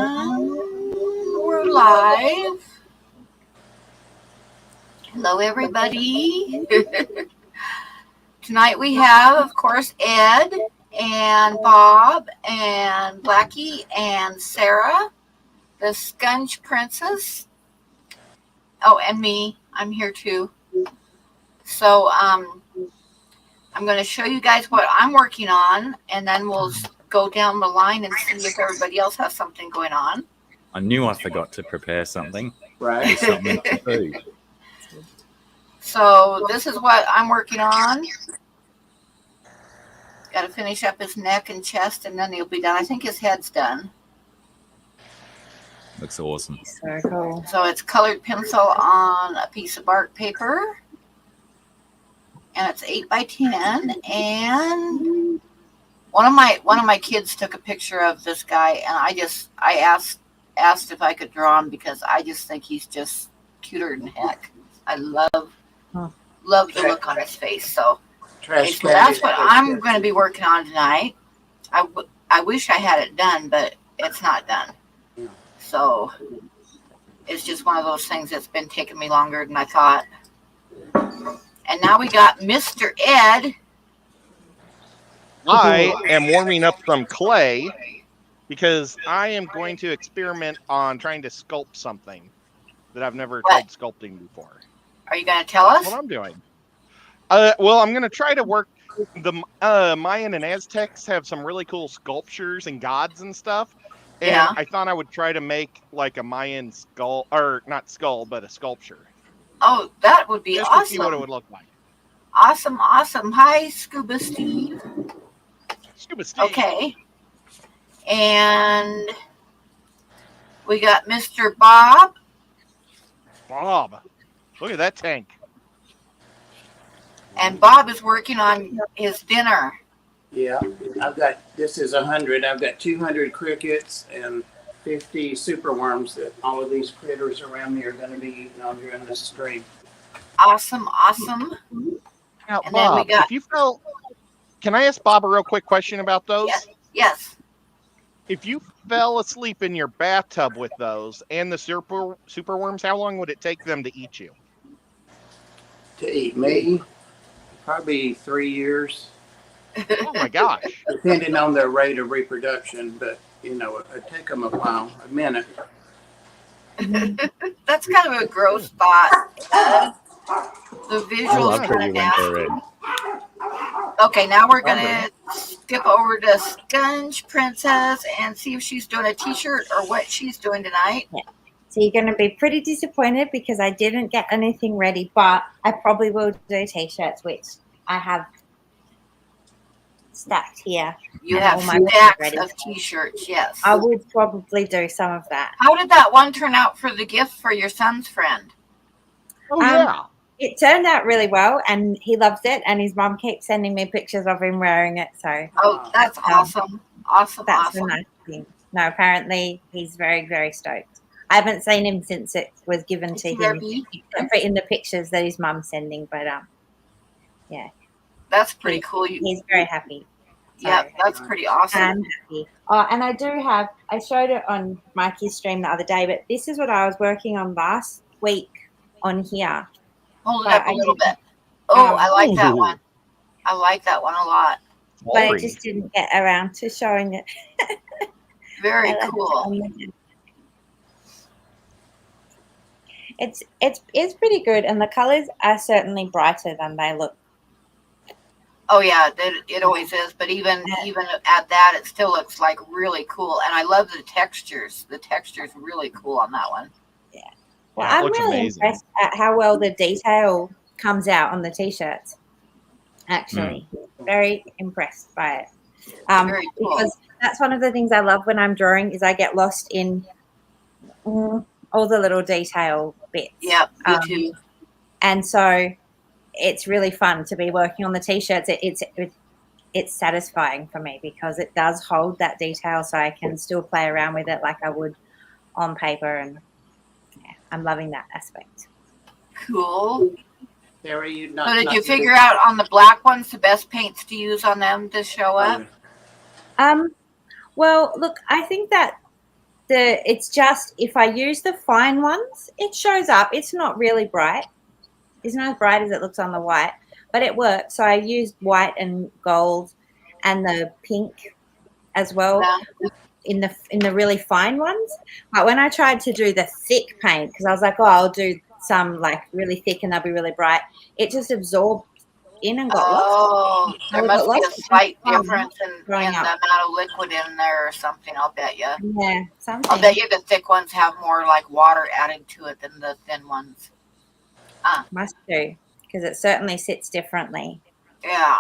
And we're live. Hello, everybody. Tonight we have, of course, Ed and Bob and Blackie and Sarah, the Skunch Princess. Oh, and me. I'm here too. So I'm going to show you guys what I'm working on, and then we'll go down the line and see if everybody else has something going on. I knew I forgot to prepare something. Right. Something to do. So this is what I'm working on. Got to finish up his neck and chest, and then he'll be done. I think his head's done. Looks awesome. So cool. So it's colored pencil on a piece of bark paper, and it's 8 by 10. And one of my kids took a picture of this guy, and I asked if I could draw him because I just think he's just cuter than heck. I love the look on his face. So, okay, so that's what I'm going to be working on tonight. I wish I had it done, but it's not done. So it's just one of those things that's been taking me longer than I thought. And now we got Mr. Ed. I am warming up some clay because I am going to experiment on trying to sculpt something that I've never tried sculpting before. Are you going to tell us? That's what I'm doing. Well, I'm going to try to work. The Mayan and Aztecs have some really cool sculptures and gods and stuff. And Yeah. I thought I would try to make like a Mayan skull, or not skull, but a sculpture. Oh, that would be Just awesome. to see what it would look like. Awesome. Hi, Scuba Steve. Scuba Steve. Okay. And we got Mr. Bob. Bob. Look at that tank. And Bob is working on his dinner. Yeah, this is 100. I've got 200 crickets and 50 superworms that all of these critters around me are going to be eating on during this stream. Awesome. Now, And then Bob, we got- if you fell, can I ask Bob a real quick question about those? Yes. If you fell asleep in your bathtub with those and the superworms, how long would it take them to eat you? To eat me, probably 3 years, Oh my gosh. depending on their rate of reproduction. But, it'd take them a while, a minute. That's kind of a gross thought. The I visuals love are that kind you of went through nasty. it. Okay, now we're going to skip over to Skunch Princess and see if she's doing a t-shirt or what she's doing tonight. So you're going to be pretty disappointed because I didn't get anything ready, but I probably will do t-shirts, which I have stacked here. You And have all my work stacks ready. of t-shirts, yes. I would probably do some of that. How did that one turn out for the gift for your son's friend? Oh yeah. It turned out really well, and he loves it, and his mom keeps sending me pictures of him wearing it, so Oh, that's awesome. that's Awesome. a nice thing. No, apparently he's very, very stoked. I haven't seen him since it was given to him, except for in the pictures that his mom's sending, but yeah. That's pretty cool. He's very happy. Yeah, that's pretty awesome. I'm happy. Oh, and I showed it on Mikey's stream the other day, but this is what I was working on last week on here. Hold it up a little bit. Oh, I like that one. I like that one a lot. But I just didn't get around to showing it. Very cool. It's pretty good, and the colors are certainly brighter than they look. Oh yeah, it always is. But even at that, it still looks like really cool. And I love the textures. The texture's really cool on that one. Well, Yeah, it I'm looks really amazing. impressed at how well the detail comes out on the t-shirts. Actually, very impressed by it. Very cool. Because that's one of the things I love when I'm drawing is I get lost in all the little detail bits. Yep, me too. And so it's really fun to be working on the t-shirts. It's satisfying for me because it does hold that detail, so I can still play around with it like I would on paper, and I'm loving that aspect. Cool. Sarah, So did you figure out on the black ones the best paints to use on them to show up? Well, look, I think that It's just if I use the fine ones, it shows up. It's not really bright. It's not as bright as it looks on the white, but it works. So I used white and gold and the pink as well in the really fine ones. But when I tried to do the thick paint, because I was like, oh, I'll do some like really thick and they'll be really bright, it just absorbed in and got lost. Oh, there must be a slight difference in the growing up. amount of liquid in there or something. I'll bet you. Yeah, something. I'll bet you the thick ones have more like water added to it than the thin ones. Must do, because it certainly sits differently Yeah.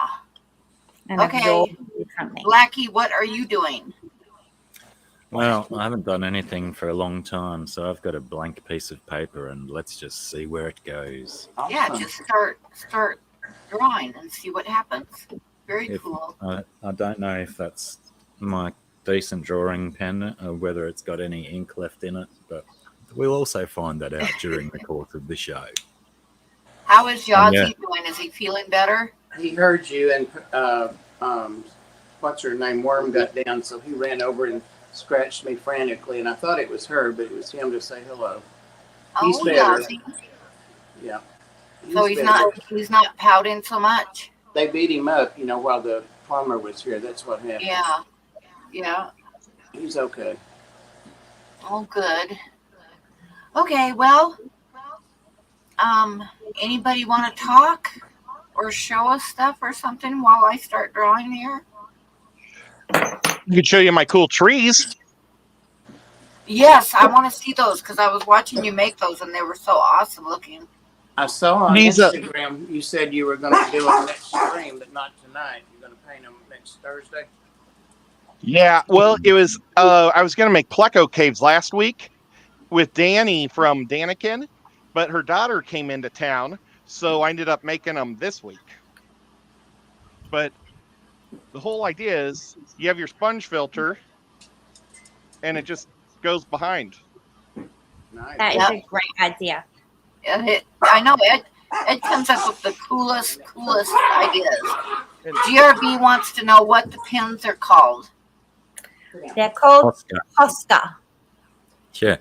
and Okay. absorbs differently. Blackie, what are you doing? Well, I haven't done anything for a long time, so I've got a blank piece of paper, and let's just see where it goes. Yeah, Awesome. just start drawing and see what happens. Very cool. I don't know if that's my decent drawing pen or whether it's got any ink left in it, but we'll also find that out during the course of the show. How is Yazzie Yeah. doing? Is he feeling better? He heard you, and what's her name? Worm got down, so he ran over and scratched me frantically, and I thought it was her, but it was him to say hello. He's Oh, better. Yazzie. Yeah. So he's better. not pouting so much. They beat him up, while the plumber was here. That's what happened. Yeah. Yeah. He's okay. Oh, good. Okay, well, anybody want to talk or show us stuff or something while I start drawing here? I could show you my cool trees. Yes, I want to see those because I was watching you make those and they were so awesome looking. I saw on He's Instagram you said you were going to do it next stream, but not tonight. You're going to paint them next Thursday. Yeah, well, it was. I was going to make Pleco caves last week with Danny from Danikin, but her daughter came into town, so I ended up making them this week. But the whole idea is you have your sponge filter, and it just goes behind. Nice. That is Yep. a great idea. I know Ed comes up with the coolest ideas. And GRB wants to know what the pins are called. They're called Oscar. Posca. Yeah.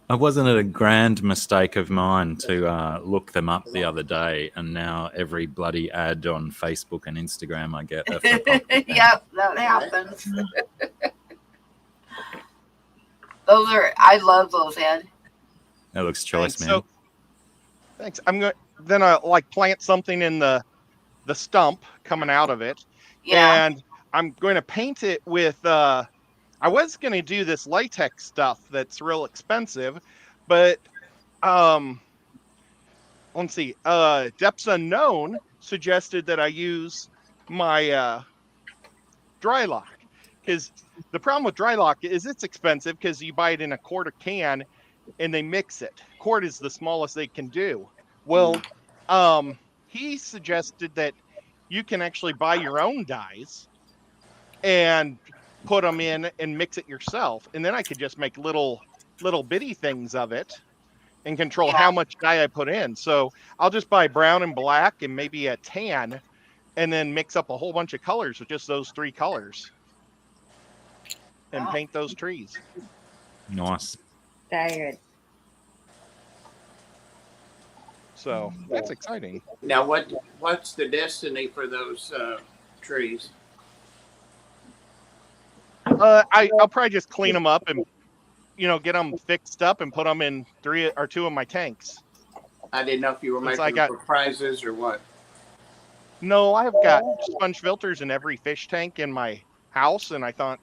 Wasn't it a grand mistake of mine to look them up the other day, and now every bloody ad on Facebook and Instagram I get. Are for Posca. Yep, that happens. I love those, Ed. That looks choice, Thanks. man. So, thanks. I'm going then I plant something in the stump coming out of it, Yeah. and I'm going to paint it with. I was going to do this latex stuff that's real expensive, but let's see. Depths Unknown suggested that I use my dry lock, because the problem with dry lock is it's expensive because you buy it in a quarter can and they mix it. Quart is the smallest they can do. Well, he suggested that you can actually buy your own dyes and put them in and mix it yourself, and then I could just make little bitty things of it and control how much dye I put in. So I'll just buy brown and black and maybe a tan, and then mix up a whole bunch of colors with just those three colors and paint those trees. Nice. Very good. So that's exciting. Now, what's the destiny for those trees? I'll probably just clean them up and get them fixed up and put them in 3 or 2 of my tanks. I didn't know if you were Since making them for prizes or what. No, I've got sponge filters in every fish tank in my house, and I thought,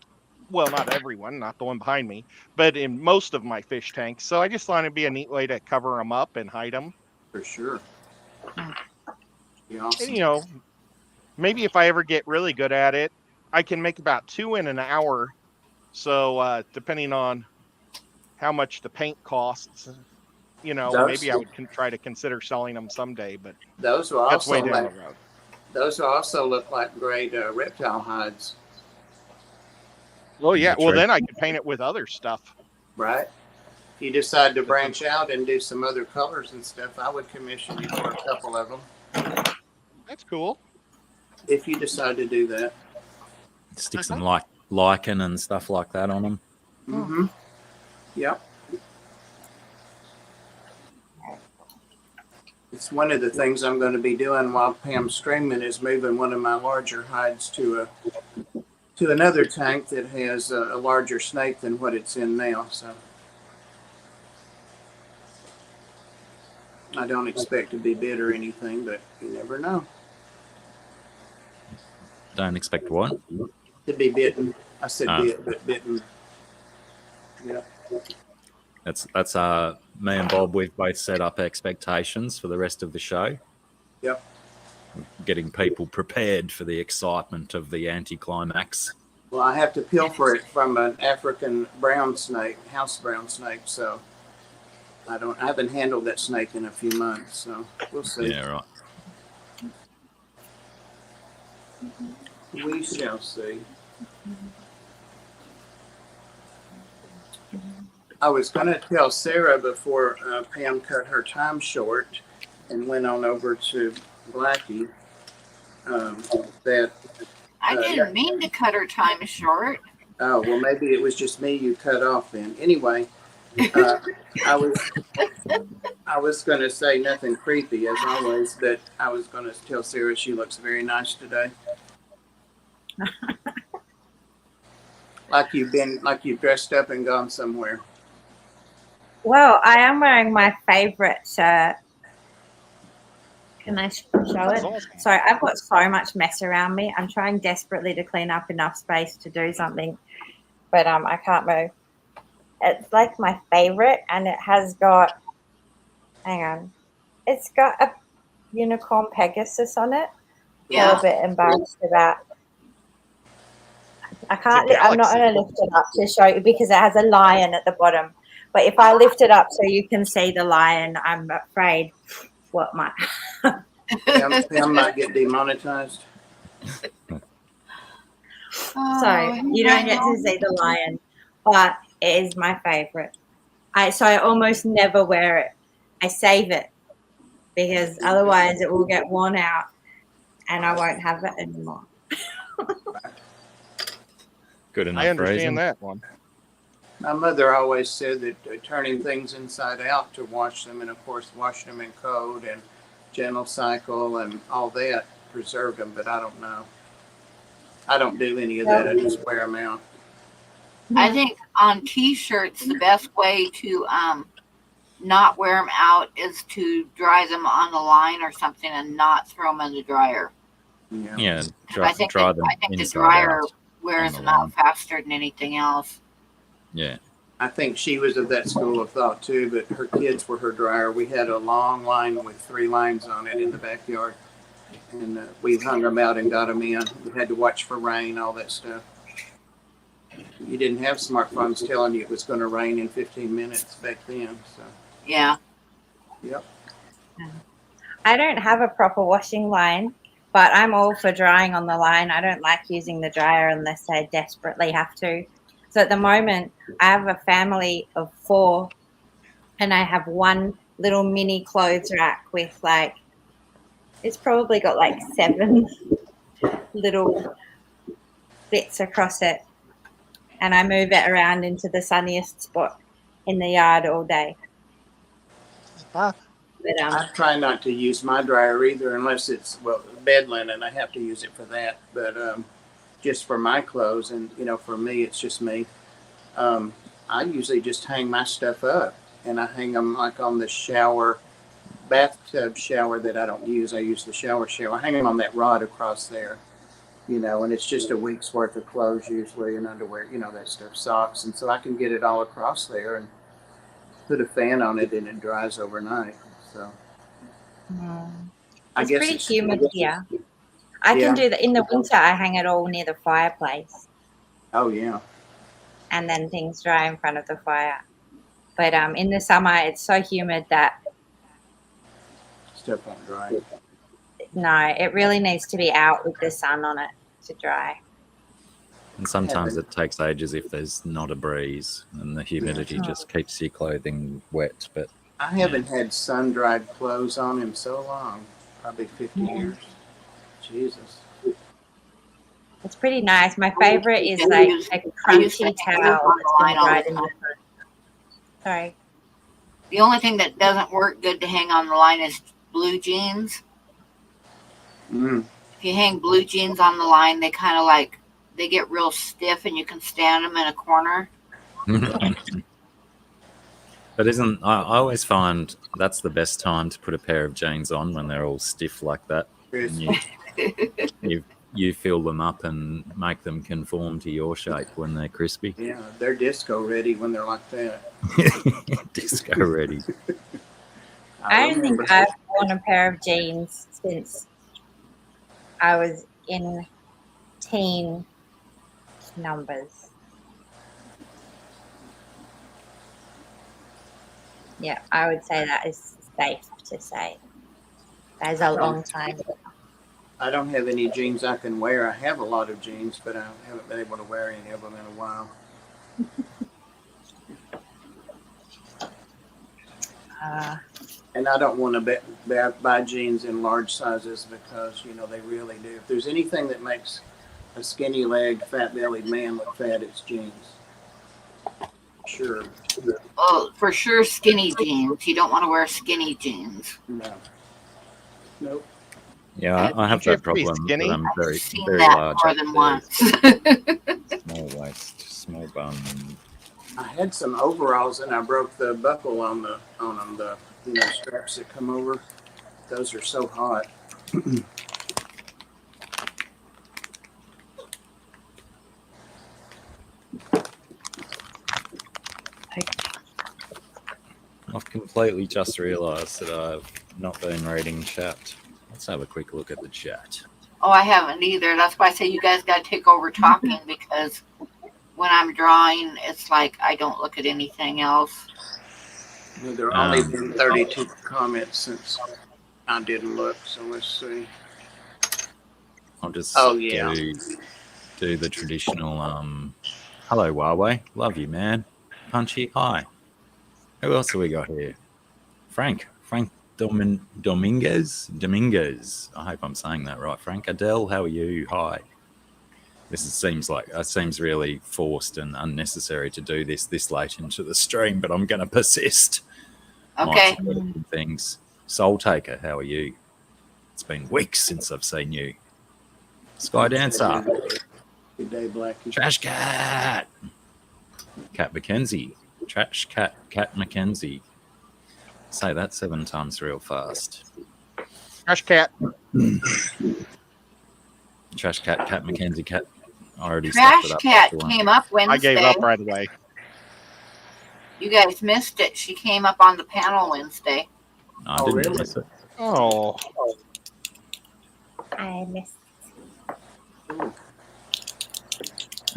well, not everyone, not the one behind me, but in most of my fish tanks. So I just thought it'd be a neat way to cover them up and hide them. For sure. Yeah. And, maybe if I ever get really good at it, I can make about 2 in an hour. So depending on how much the paint costs, maybe I would try to consider selling them someday, but Those will that's way also down the road. those will also look like great reptile hides, Well, yeah. That's Well, right. then I could paint it with other stuff. right? If you decide to branch out and do some other colors and stuff, I would commission you for a couple of them. That's cool. If you decide to do that. Stick some lichen and stuff like that on them. Mm-hmm. Yep. It's one of the things I'm going to be doing while Pam's streaming is moving one of my larger hides to another tank that has a larger snake than what it's in now. So I don't expect to be bit or anything, but you never know. Don't expect what? To be bitten. I said Ah. bit, but bitten. Yeah. That's me and Bob. We've both set up expectations for the rest of the show. Yep. Getting people prepared for the excitement of the anticlimax. Well, I have to pilfer it from an African brown snake, house brown snake. So I haven't handled that snake in a few months. So we'll see. Yeah, right. We shall see. I was going to tell Sarah before Pam cut her time short and went on over to Blackie that. I didn't mean to cut her time short. Oh, well, maybe it was just me you cut off then. Anyway, I was going to say nothing creepy as always, but I was going to tell Sarah she looks very nice today. Like you've dressed up and gone somewhere. Well, I am wearing my favorite shirt. Can I show That's it? awesome. Sorry, I've got so much mess around me. I'm trying desperately to clean up enough space to do something, but I can't move. It's like my favorite, and it has got, hang on, it's got a unicorn Pegasus on it. Yeah. I'm a bit embarrassed about. I can't. It's a I'm not galaxy. going to lift it up to show you because it has a lion at the bottom. But if I lift it up so you can see the lion, I'm afraid what might. Pam might get demonetized. So you don't get to see the lion, but it is my favorite. So I almost never wear it. I save it because otherwise it will get worn out and I won't have it anymore. Good enough I reason. understand that one. My mother always said that turning things inside out to wash them, and of course washing them in cold and gentle cycle and all that preserved them, but I don't know. I don't do any of that. I just wear them out. I think on t-shirts, the best way to not wear them out is to dry them on the line or something and not throw them in the dryer. Yeah, I think dry them I think the inside dryer out wears on the them out line. faster than anything else. Yeah. I think she was of that school of thought too, but her kids were her dryer. We had a long line with 3 lines on it in the backyard, and we hung them out and got them in. We had to watch for rain, all that stuff. You didn't have smartphones telling you it was going to rain in 15 minutes back then. So, Yeah. yep. I don't have a proper washing line, but I'm all for drying on the line. I don't like using the dryer unless I desperately have to. So at the moment, I have a family of 4, and I have one little mini clothes rack with it's probably got 7 little bits across it. And I move it around into the sunniest spot in the yard all day. But, I try not to use my dryer either unless it's, bed linen. I have to use it for that. But just for my clothes and, for me, it's just me. I usually just hang my stuff up, and I hang them on the bathtub shower that I don't use. I use the shower. I hang them on that rod across there, and it's just a week's worth of clothes usually and underwear, that stuff, socks. And so I can get it all across there and put a fan on it and it dries overnight. So I it's guess pretty humid here. I Yeah. can do that in the winter. I hang it all near the fireplace, Oh yeah. and then things dry in front of the fire. But in the summer, it's so humid that Stuff won't dry. no, it really needs to be out with the sun on it to dry. And sometimes it takes ages if there's not a breeze and the humidity just keeps your clothing wet. But I haven't had sun-dried clothes on in so long, probably 50 years. Jesus. It's pretty nice. My favorite is like a crunchy towel that's been dried in the front. Sorry. The only thing that doesn't work good to hang on the line is blue jeans. Mm. If you hang blue jeans on the line, they kind of like, they get real stiff and you can stand them in a corner. But I always find that's the best time to put a pair of jeans on, when they're all stiff like that. And you fill them up and make them conform to your shape when they're crispy. Yeah, they're disco ready when they're like that. Disco ready. I don't think I've worn a pair of jeans since I was in teen numbers. Yeah, I would say that is safe to say. That is a long time. I don't have any jeans I can wear. I have a lot of jeans, but I haven't been able to wear any of them in a while. And I don't want to buy jeans in large sizes because, you know, they really do. If there's anything that makes a skinny-legged, fat-bellied man look fat, it's jeans. Sure. Well, for sure, skinny jeans. You don't want to wear skinny jeans. No. Nope. Yeah, I have You have that to be problem. skinny? But I'm very, I've seen very that large. more up than there. once. Small waist, small bum. I had some overalls and I broke the buckle on them, the straps that come over. Those are so hot. I've completely just realised that I've not been reading chat. Let's have a quick look at the chat. Oh, I haven't either. That's why I say you guys got to take over talking, because when I'm drawing, it's like I don't look at anything else. Well, there are only been 32 comments since I didn't look, so let's see. I'll just yeah. do the traditional hello Huawei, love you man. Punchy, hi. Who else have we got here? Frank Dominguez. I hope I'm saying that right. Frank Adele, how are you? Hi. Seems really forced and unnecessary to do this late into the stream, but I'm going to persist. Okay. Things. Soul Taker, how are you? It's been weeks since I've seen you. Sky Dancer. Good day, Blackie. Trash Cat. Cat McKenzie. Trash Cat McKenzie. Say that 7 times real fast. Trash Cat. Trash Cat McKenzie, Cat. I already Trash stuffed it up. Cat came up Wednesday. I gave up right away. You guys missed it. She came up on the panel Wednesday. I didn't really? miss it. Oh. I missed.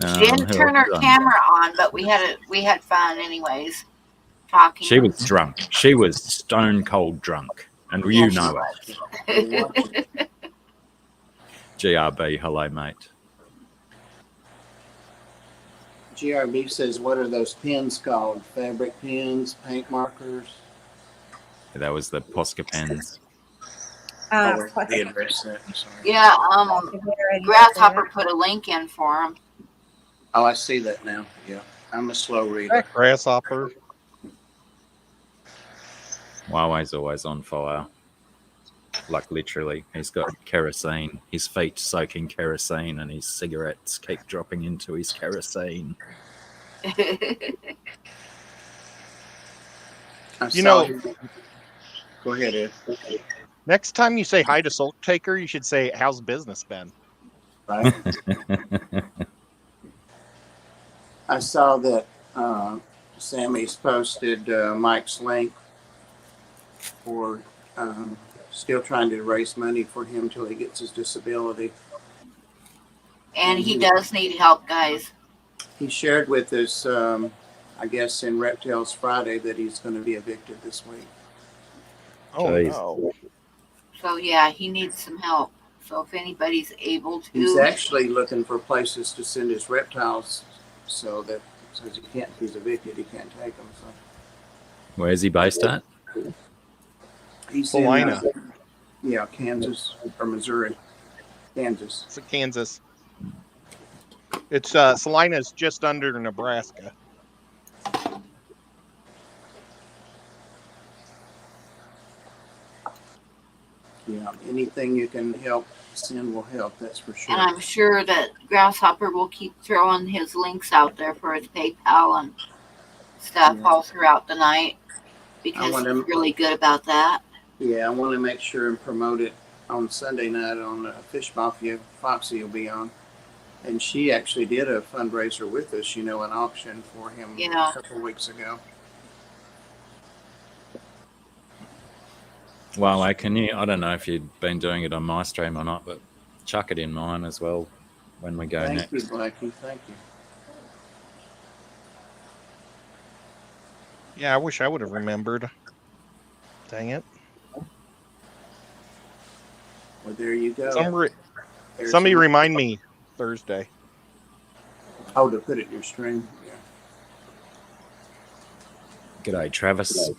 She didn't turn her camera on, but we had fun anyways, talking. She was drunk. She was stone cold drunk, and you know it. GRB, hello, mate. GRB says, what are those pens called? Fabric pens, paint markers? That was the Posca pens. The address set, I'm sorry. Yeah, Grasshopper put a link in for him. Oh, I see that now. Yeah, I'm a slow reader. That grasshopper. Huawei's always on fire. Like literally, he's got kerosene. His feet soaking kerosene, and his cigarettes keep dropping into his kerosene. Go ahead, Ed. Next time you say hi to Soul Taker, you should say, how's business been? Right. I saw that Sammy's posted Mike's link for still trying to raise money for him till he gets his disability. And he does need help, guys. He shared with us, I guess, in Reptiles Friday that he's going to be evicted this week. Oh, Jeez. no. So, yeah, he needs some help. So if anybody's able to. He's actually looking for places to send his reptiles so that since he can't, if he's evicted, he can't take them. So. Where's he based at? He's Salina. In, Kansas or Missouri. Kansas. It's Kansas. It's Salina's just under Nebraska. Yeah, anything you can help send will help. That's for sure. And I'm sure that Grasshopper will keep throwing his links out there for his PayPal and stuff Yeah. all throughout the night because want he's him- really good about that. Yeah, I want to make sure and promote it on Sunday night on Fish Mafia. Foxy will be on. And she actually did a fundraiser with us, an auction for him Yeah. a couple of weeks ago. Well, I don't know if you've been doing it on my stream or not, but chuck it in mine as well when we go Thank next. you, Blackie. Thank you. Yeah, I wish I would have remembered. Dang it. Well, there you go. There's Somebody some- remind me Thursday. Oh, to put it in your stream. Yeah. G'day, Travis.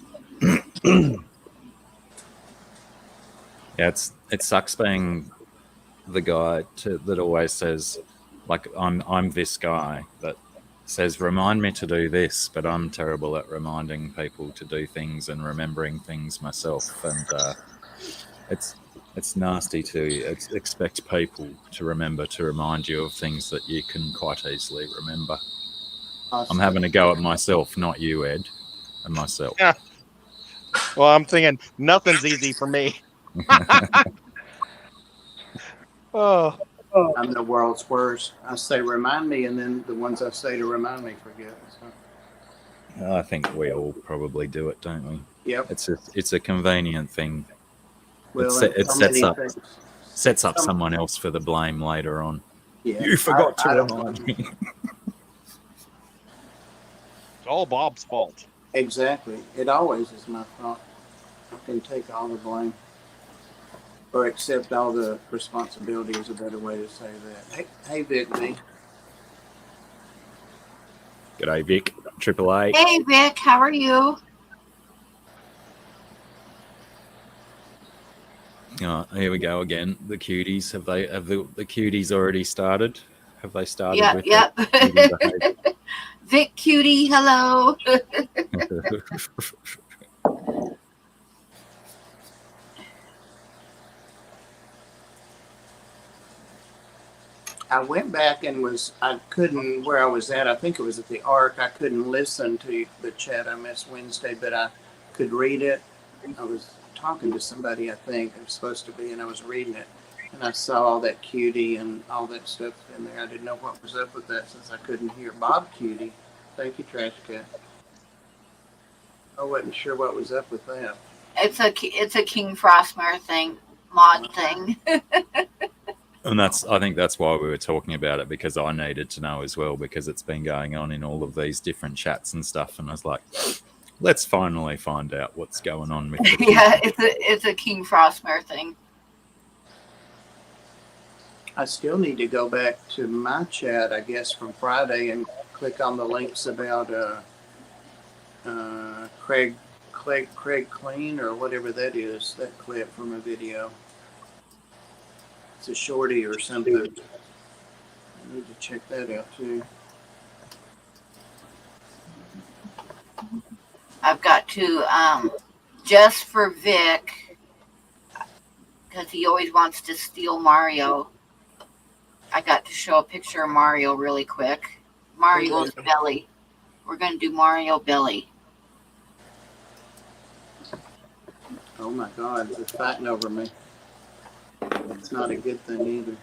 Yeah, it sucks being the guy that always says, like, I'm this guy that says, remind me to do this, but I'm terrible at reminding people to do things and remembering things myself. And it's nasty to expect people to remember to remind you of things that you can quite easily remember. Awesome. I'm having a go at myself, not you, Ed, and myself. Yeah. Well, I'm thinking nothing's easy for me. Oh, I'm the world's worst. I say remind me, and then the ones I say to remind me forget. So, I think we all probably do it, don't we? yep. It's a convenient thing. Well, It and so sets many up things. sets up someone else for the blame later on. Yeah. You forgot I to don't- remind me. it's all Bob's fault. Exactly. It always is my fault. I can take all the blame. Or accept all the responsibility is a better way to say that. Hey Vic V. G'day, Vic. Triple A. Hey, Vic, how are you? Here we go again. The cuties. Have the cuties already started? Have they started Yep, with yep. their cutie behavior? Vic Cutie, hello. I went back and I couldn't, where I was at, I think it was at the Ark, I couldn't listen to the chat I missed Wednesday, but I could read it. I was talking to somebody, I think, I was supposed to be, and I was reading it. And I saw all that cutie and all that stuff in there. I didn't know what was up with that since I couldn't hear Bob Cutie. Thank you, Trash Cat. I wasn't sure what was up with that. It's a King Frostmare thing, mod thing. And I think that's why we were talking about it, because I needed to know as well, because it's been going on in all of these different chats and stuff. And I was like, let's finally find out what's going on with the Yeah, it's a King Frostmare thing. I still need to go back to my chat, I guess, from Friday and click on the links about Craig Clean or whatever that is, that clip from a video. It's a shorty or something. I need to check that out too. I've got to just for Vic, because he always wants to steal Mario. I got to show a picture of Mario really quick. Mario's belly. We're going to do Mario belly. Oh my God, they're fighting over me. It's not a good thing either.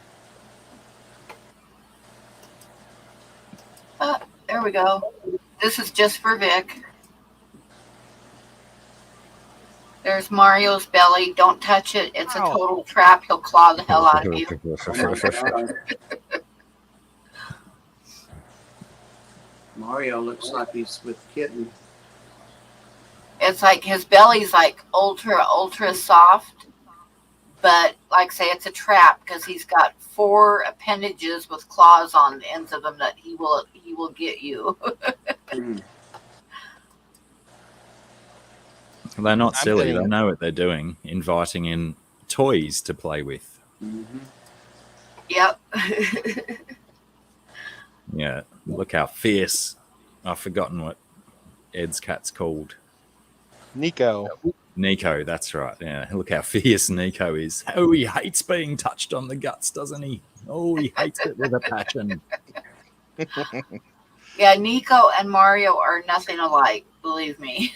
There we go. This is just for Vic. There's Mario's belly. Don't touch it. It's a total trap. He'll claw the hell out of you. Oh my God. Mario looks like he's with Kitten. It's like his belly's like ultra soft. But like I say, it's a trap because he's got 4 appendages with claws on the ends of them that he will get you. They're not silly. They thinking- know what they're doing, inviting in toys to play with. Mm-hmm. Yep. Yeah, look how fierce. I've forgotten what Ed's cat's called. Nico. Nico, that's right. Yeah, look how fierce Nico is. Oh, he hates being touched on the guts, doesn't he? Oh, he hates it with a passion. Yeah, Nico and Mario are nothing alike, believe me.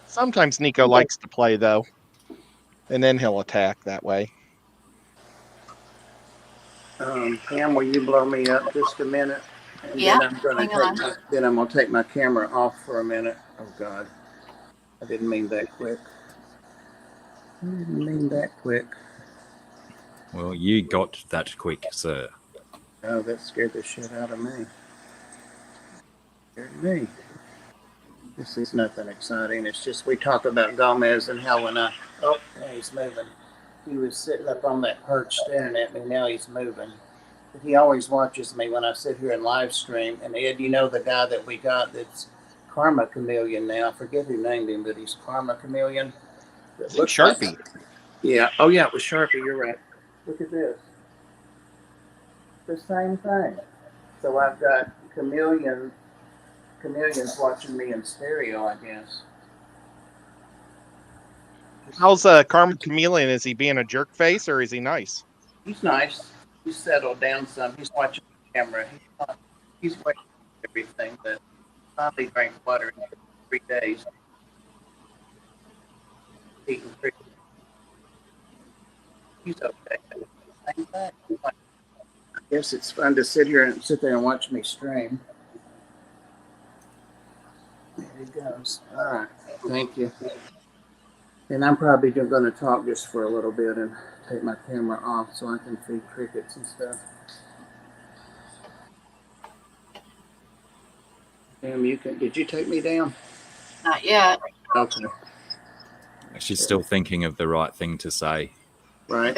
Sometimes Nico likes to play though, and then he'll attack that way. Pam, will you blow me up just a minute? And Yeah, then I'm gonna take my camera off for a minute. Oh God, I didn't mean that quick. Well, you got that quick, sir. Oh, that scared the shit out of me. This is nothing exciting. It's just we talk about Gomez and how when he's moving. He was sitting up on that perch staring at me. Now he's moving. But he always watches me when I sit here and live stream. And Ed, you know the guy that we got that's Karma Chameleon now. I forget who named him, but he's Karma Chameleon. It looks Sharpie. Yeah. Oh yeah, it was Sharpie. You're right. Look at this. The same thing. So I've got chameleons watching me in stereo, I guess. How's Carmen Chameleon? Is he being a jerk face or is he nice? He's nice. He's settled down some. He's watching the camera. He's waiting for everything, but finally drank water in 3 days. Eating cricket. He's okay. Same thing. I guess it's fun to sit there and watch me stream. There he goes. All right. Thank you. And I'm probably going to talk just for a little bit and take my camera off so I can feed crickets and stuff. Pam, did you take me down? Not yet. Okay. She's still thinking of the right thing to say. Right.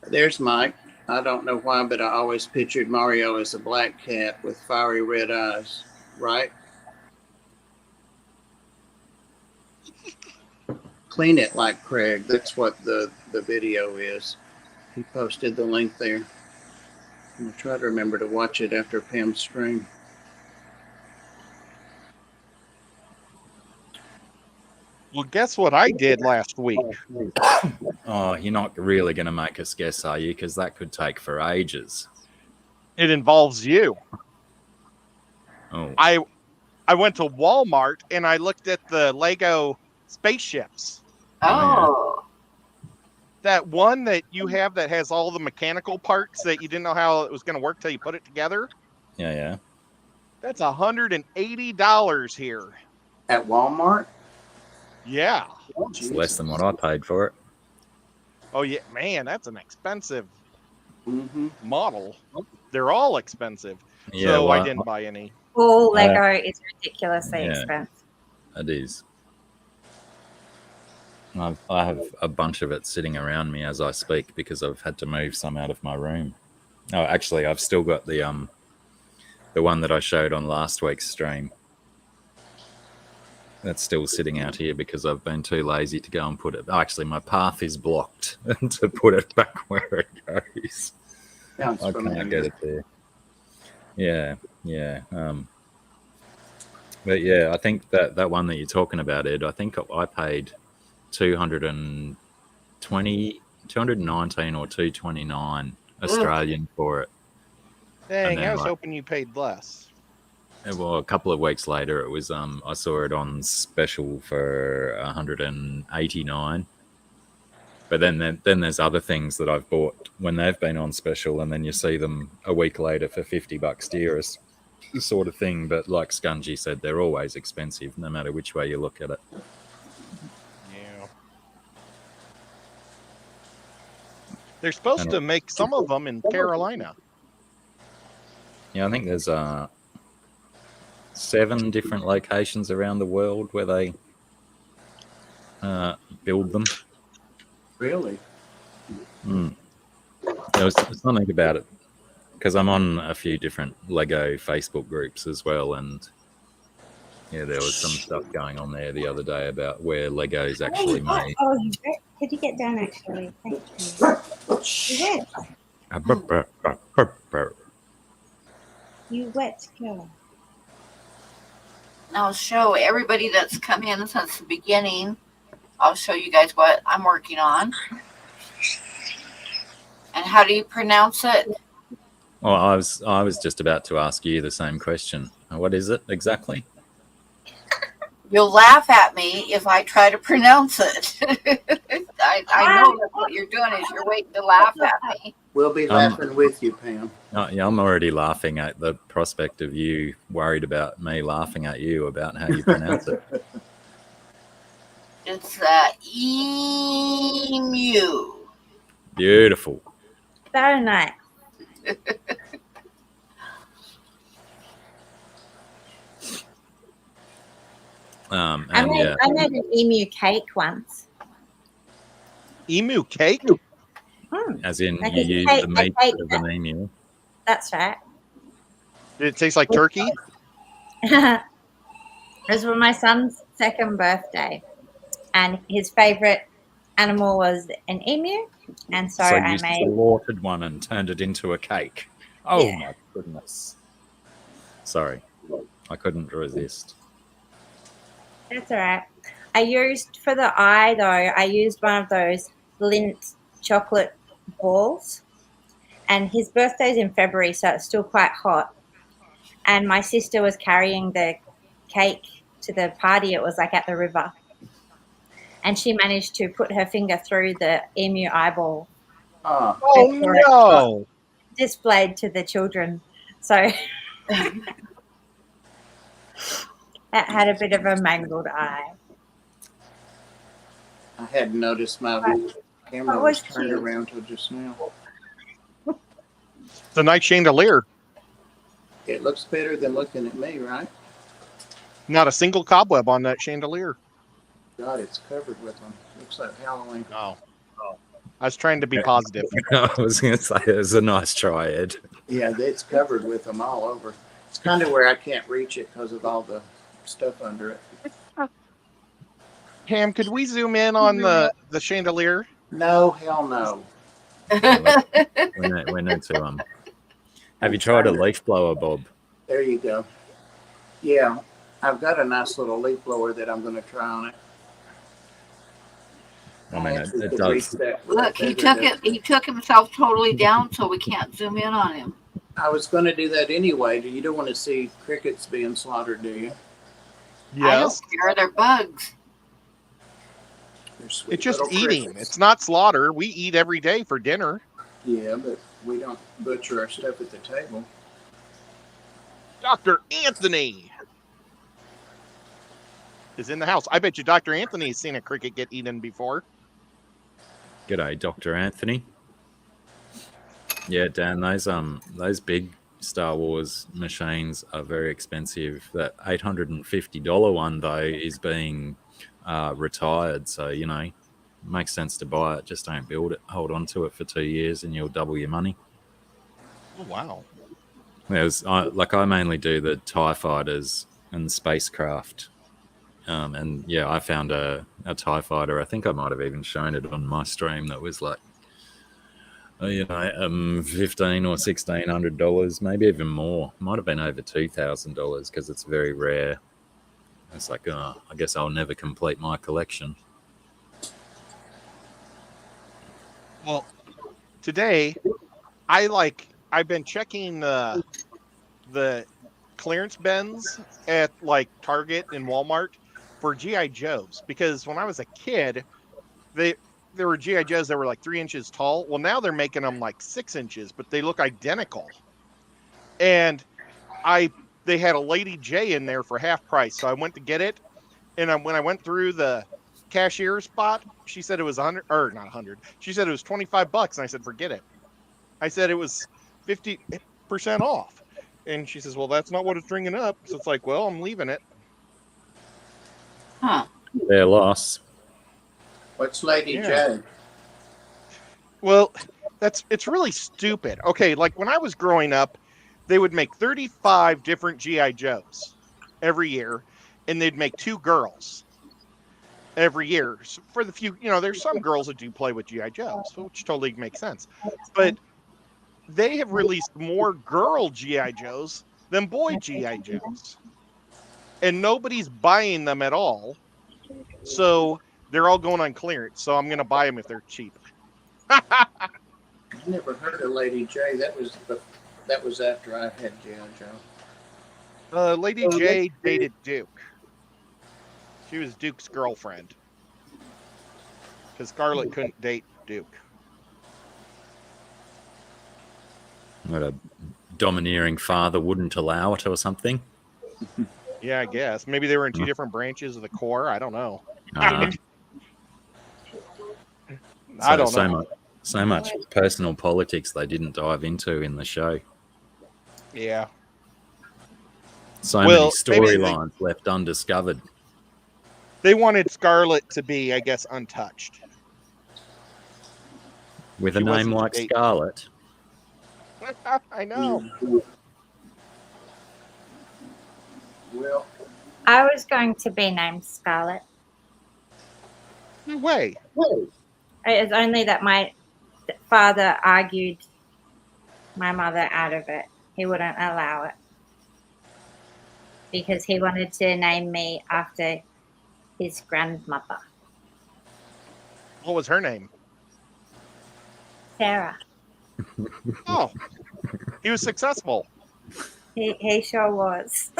There's Mike. I don't know why, but I always pictured Mario as a black cat with fiery red eyes. Right? Clean it like Craig. That's what the video is. He posted the link there. I'm going to try to remember to watch it after Pam's stream. Well, guess what I did last week? Oh, you're not really going to make us guess, are you? Because that could take for ages. It involves you. Oh. I went to Walmart and I looked at the Lego spaceships. Oh. That one that you have that has all the mechanical parts that you didn't know how it was going to work till you put it together. Yeah. That's $180 here. At Walmart? Yeah. It's less than what I paid for it. Oh, yeah. Man, that's an expensive model. They're all expensive. Yeah, so well, I didn't buy any. All Lego is ridiculously yeah. expensive. It is. I have a bunch of it sitting around me as I speak because I've had to move some out of my room. Oh, actually, I've still got the one that I showed on last week's stream. That's still sitting out here because I've been too lazy to go and put it. Actually, my path is blocked to put it back where it goes. I can't get it there. Yeah. But yeah, I think that one that you're talking about, Ed, I think I paid $219 or $229 Australian for it. Dang, I was hoping you paid less. Well, a couple of weeks later, it was I saw it on special for $189. But then there's other things that I've bought when they've been on special, and then you see them a week later for $50 dearest sort of thing. But like Scungy said, they're always expensive, no matter which way you look at it. Yeah. They're supposed to make some of them in Carolina. Yeah, I think there's 7 different locations around the world where they build them. Really? There was something about it because I'm on a few different Lego Facebook groups as well, and Yeah, there was some stuff going on there the other day about where Lego's actually made. Oh, you wet. Could you get down, actually? Thank you. You wet. You wet, girl. I'll show everybody that's come in since the beginning. I'll show you guys what I'm working on. And how do you pronounce it? Well, I was just about to ask you the same question. What is it exactly? You'll laugh at me if I try to pronounce it. I know that what you're doing is you're waiting to laugh at me. We'll be laughing with you, Pam. Yeah, I'm already laughing at the prospect of you worried about me laughing at you about how you pronounce it. It's emu. Beautiful. Very nice. I made an emu cake once. Emu cake? As in Like you use the meat cake of an emu. That's right. Did it taste like turkey? It was for my son's second birthday, and his favorite animal was an emu, and so I you made slaughtered one and turned it into a cake. Oh Yeah. my goodness! Sorry, I couldn't resist. That's all right. I used for the eye though. I used one of those Lindt chocolate balls, and his birthday's in February, so it's still quite hot. And my sister was carrying the cake to the party. It was like at the river, and she managed to put her finger through the emu eyeball. Oh, Oh no! Displayed to the children, so that had a bit of a mangled eye. I hadn't noticed my camera That was was turned cute. around till just now. It's a nice chandelier. It looks better than looking at me, right? Not a single cobweb on that chandelier. God, it's covered with them. Looks like Halloween. Oh. I was trying to be positive. I was going to say it was a nice try, Ed. Yeah, it's covered with them all over. It's kind of where I can't reach it because of all the stuff under it. Pam, could we zoom in on the chandelier? No, hell no. We need to. Have you tried a leaf blower, Bob? There you go. Yeah, I've got a nice little leaf blower that I'm going to try on it. I mean, actually it could does. reach that with Look, a he feather took it. He took himself totally down, so we can't zoom in on him. I was going to do that anyway. You don't want to see crickets being slaughtered, do you? I don't care. They're bugs. They're sweet It's just little eating. crickets. It's not slaughter. We eat every day for dinner. Yeah, but we don't butcher our stuff at the table. Dr. Anthony is in the house. I bet you Dr. Anthony's seen a cricket get eaten before. G'day, Dr. Anthony. Yeah, Dan, those big Star Wars machines are very expensive. That $850 one though is being retired, so makes sense to buy it. Just don't build it. Hold on to it for 2 years, and you'll double your money. Oh wow! I mainly do the TIE fighters and spacecraft, and yeah, I found a TIE fighter. I think I might have even shown it on my stream. That was like, $1,500 or $1,600, maybe even more. Might have been over $2,000 because it's very rare. It's like, I guess I'll never complete my collection. Well, today I've been checking the clearance bins at like Target and Walmart for GI Joes, because when I was a kid, there were GI Joes that were like 3 inches tall. Well, now they're making them like 6 inches, but they look identical. And they had a Lady J in there for half price, so I went to get it. And when I went through the cashier spot, she said it was 100, or not 100. She said it was $25, and I said, forget it. I said it was 50% off. And she says, well, that's not what it's ringing up. So it's like, well, I'm leaving it. Huh. Their loss. What's Lady J? Well, it's really stupid. Okay, like when I was growing up, they would make 35 different GI Joes every year, and they'd make 2 girls every year. So for the few, there's some girls that do play with GI Joes, which totally makes sense. But they have released more girl GI Joes than boy GI Joes, and nobody's buying them at all. So they're all going on clearance. So I'm going to buy them if they're cheap. I never heard of Lady J. That was after I had G.I. Joe. Lady J dated Duke. She was Duke's girlfriend. Because Scarlet couldn't date Duke. What, a domineering father wouldn't allow it or something? Yeah, I guess. Maybe they were in 2 different branches of the Corps. I don't know. I don't know. So much personal politics they didn't dive into in the show. Yeah. So many storylines left undiscovered. They wanted Scarlet to be, I guess, untouched. With a name like Scarlet. I know. Well, I was going to be named Scarlet. No way. It's only that my father argued my mother out of it. He wouldn't allow it because he wanted to name me after his grandmother, What was her name? Sarah. Oh, he was successful. He sure was.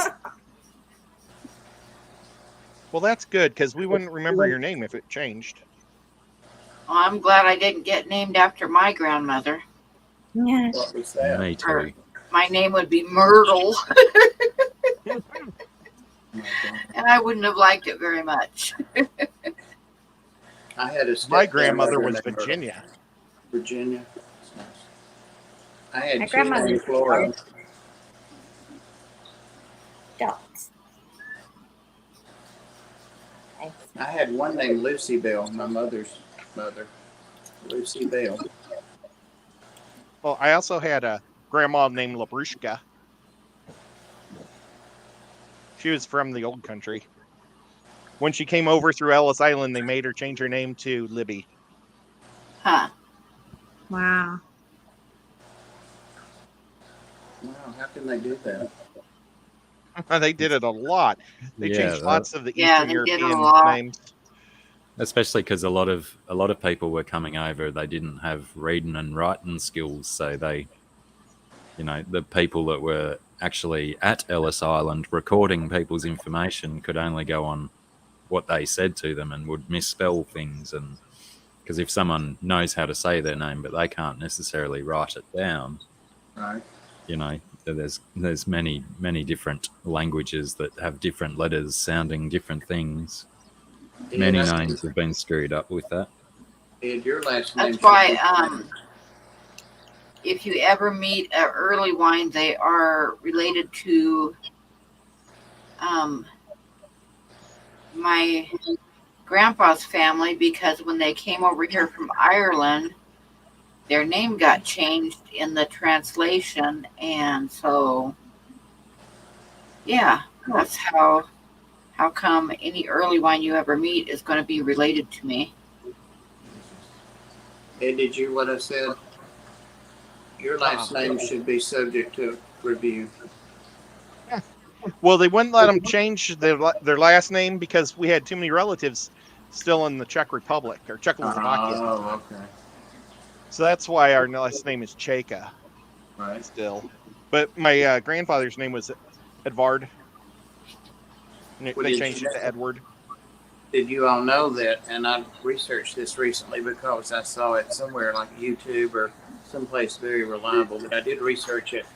Well, that's good because we wouldn't remember your name if it changed. Well, I'm glad I didn't get named after my grandmother. Yeah. what was that? Me too. My name would be Myrtle, and I wouldn't have liked it very much. I had a My grandmother was named Virginia. Virginia. That's nice. I had My two grandmother named Flora. Dots. I had one named Lucy Bell, my mother's mother. Lucy Bell. Well, I also had a grandma named Labrushka. She was from the old country. When she came over through Ellis Island, they made her change her name to Libby. Huh. Wow. Wow, how can they do that? They did it a lot. They Yeah, changed lots of the Yeah, Eastern they did a European lot. names. Especially because a lot of people were coming over. They didn't have reading and writing skills, so they, the people that were actually at Ellis Island recording people's information could only go on what they said to them and would misspell things. And because if someone knows how to say their name but they can't necessarily write it down, Right. there's many different languages that have different letters sounding different things. Ed, Many names have been screwed up with that. Ed, your last name. That's why, if you ever meet an early wine, they are related to my grandpa's family, because when they came over here from Ireland, their name got changed in the translation, and so yeah, that's how come any early wine you ever meet is going to be related to me. Ed, did you what I said? Your last name should be subject to review. Well, they wouldn't let them change their last name because we had too many relatives still in the Czech Republic or Czechoslovakia. Oh, okay. So that's why our last name is Cheka Right. still. But my grandfather's name was Edvard. And Well, they did changed you- it to Edward. Did you all know that? And I researched this recently because I saw it somewhere like YouTube or someplace very reliable. But I did research it.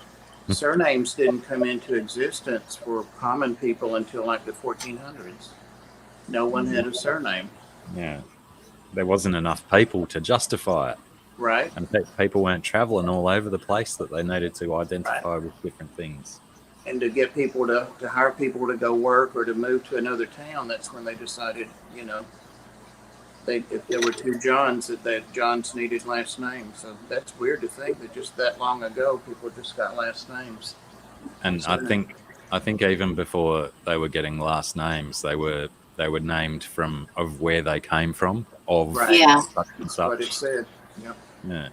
Surnames didn't come into existence for common people until like the 1400s. No one had a surname, Yeah, there wasn't enough people to justify it, right? and people weren't traveling all over the place that they needed to identify with different things. And to get people to hire people to go work or to move to another town, that's when they decided, if there were two Johns, that Johns needed last names. So that's weird to think that just that long ago, people just got last names. And I think I think even before they were getting last names, they were named of where they came from, of Right. Yeah. such and That's what it such. said. Yep. Yeah.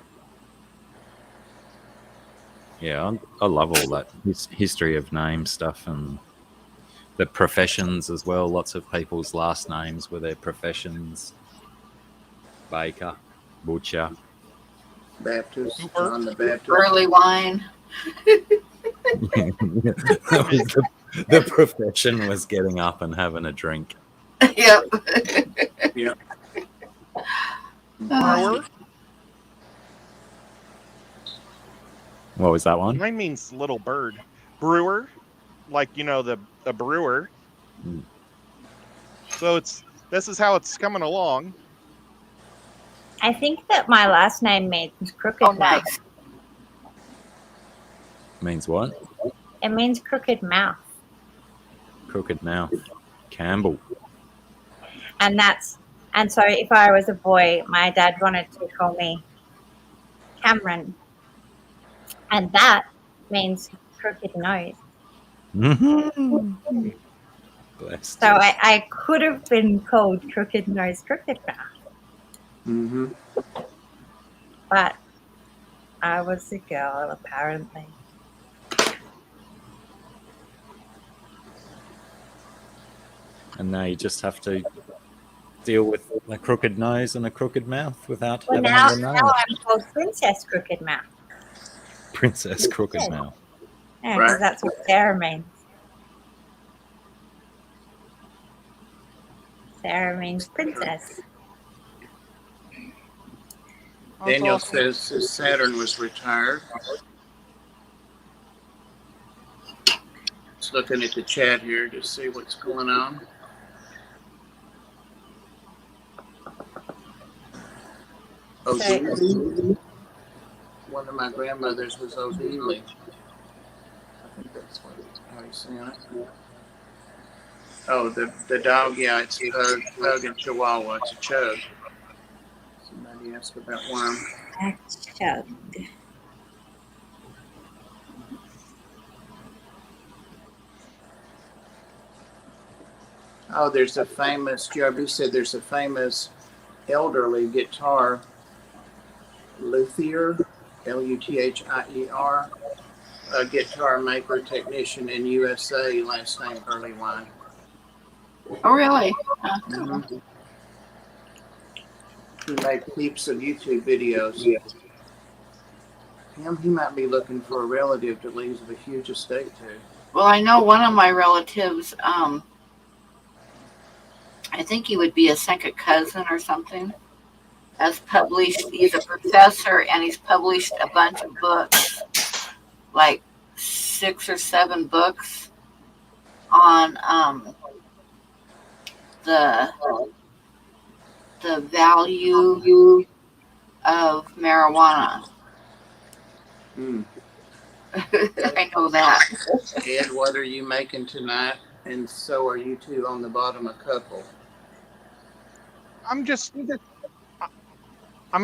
Yeah, I love all that history of name stuff and the professions as well. Lots of people's last names were their professions. Baker, butcher. Baptist, Cooper. John the Baptist. Early wine. The profession was getting up and having a drink. Yep. Yep. Brewer. What was that one? Mine means little bird. Brewer, like the brewer. Mm. So this is how it's coming along. I think that my last name means crooked Oh, mouth. nice. Means what? It means crooked mouth. Crooked mouth. Campbell. And so if I was a boy, my dad wanted to call me Cameron. And that means crooked nose. Mm-hmm. Blessed. So I could have been called crooked nose, crooked mouth. Mm-hmm. But I was a girl, apparently. And now you just have to deal with a crooked nose and a crooked mouth without Well, having now a name. I'm called Princess Crooked Mouth. Princess Crooked Mouth. Yeah, because Right. that's what Sarah means. Sarah means princess. That's Daniel awesome. says his Saturn was retired. Just looking at the chat here to see what's going on. Oh, So- one of my grandmothers was O'Dealey. I think that's how you saying it. Oh, the dog, yeah, it's Pug and Chihuahua. It's a Chug. Somebody asked about one. Chug. Oh, there's a famous, JRB said there's a famous elderly guitar luthier, Luthier, a guitar maker technician in USA, last name Early Wine. Oh, really? Mm-hmm. He made heaps of YouTube videos. He might be looking for a relative to leave a huge estate to. Well, I know one of my relatives, I think he would be a second cousin or something, has published, he's a professor and he's published a bunch of books, like 6 or 7 books on the value of marijuana. I know that. Ed, what are you making tonight? And so are you two on the bottom a couple. I'm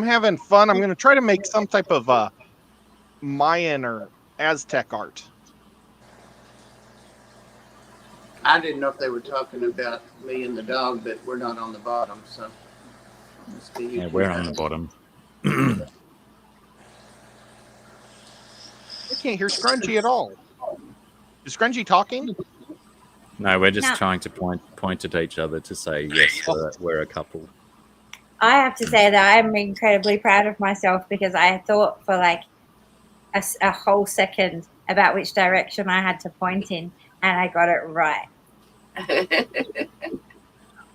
having fun. I'm going to try to make some type of Mayan or Aztec art. I didn't know if they were talking about me and the dog, but we're not on the bottom, so. Must be you Yeah, two we're on the guys. bottom. I can't hear Scrunchy at all. Is Scrunchy talking? No, we're just No. trying to point at each other to say, yes, we're a couple. I have to say that I'm incredibly proud of myself because I thought for like a whole second about which direction I had to point in, and I got it right.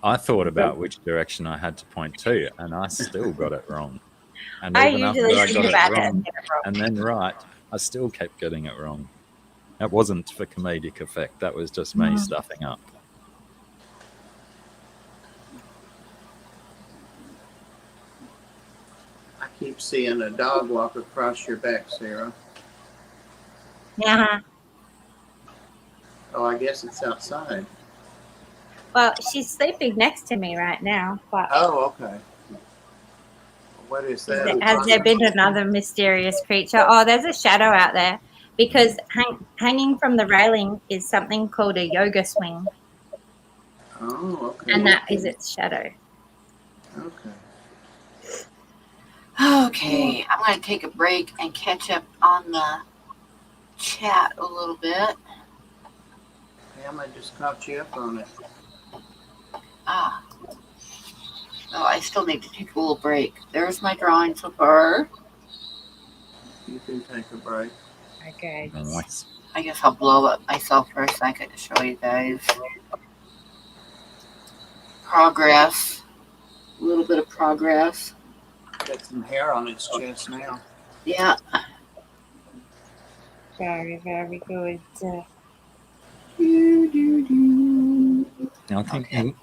I thought about which direction I had to point to, and I still got it wrong. And I even after usually I think got about it it wrong, and get it wrong. and then right, I still kept getting it wrong. That wasn't for comedic effect. That was just me stuffing up. I keep seeing a dog walk across your back, Sarah. Yeah. Oh, I guess it's outside. Well, she's sleeping next to me right now. But Oh, okay. What is that? has there been another mysterious creature? Oh, there's a shadow out there. because hanging from the railing is something called a yoga swing, Oh, okay. and that is its shadow. Okay. Okay, I'm going to take a break and catch up on the chat a little bit. Pam, I just caught you up on it. Oh, I still need to take a little break. There's my drawing so far. You can take a break. Okay. Nice. I guess I'll blow up myself for a second to show you guys. Progress. A little bit of progress. Got some hair on its chest now. Yeah. Very, very good. Now, I think, Okay.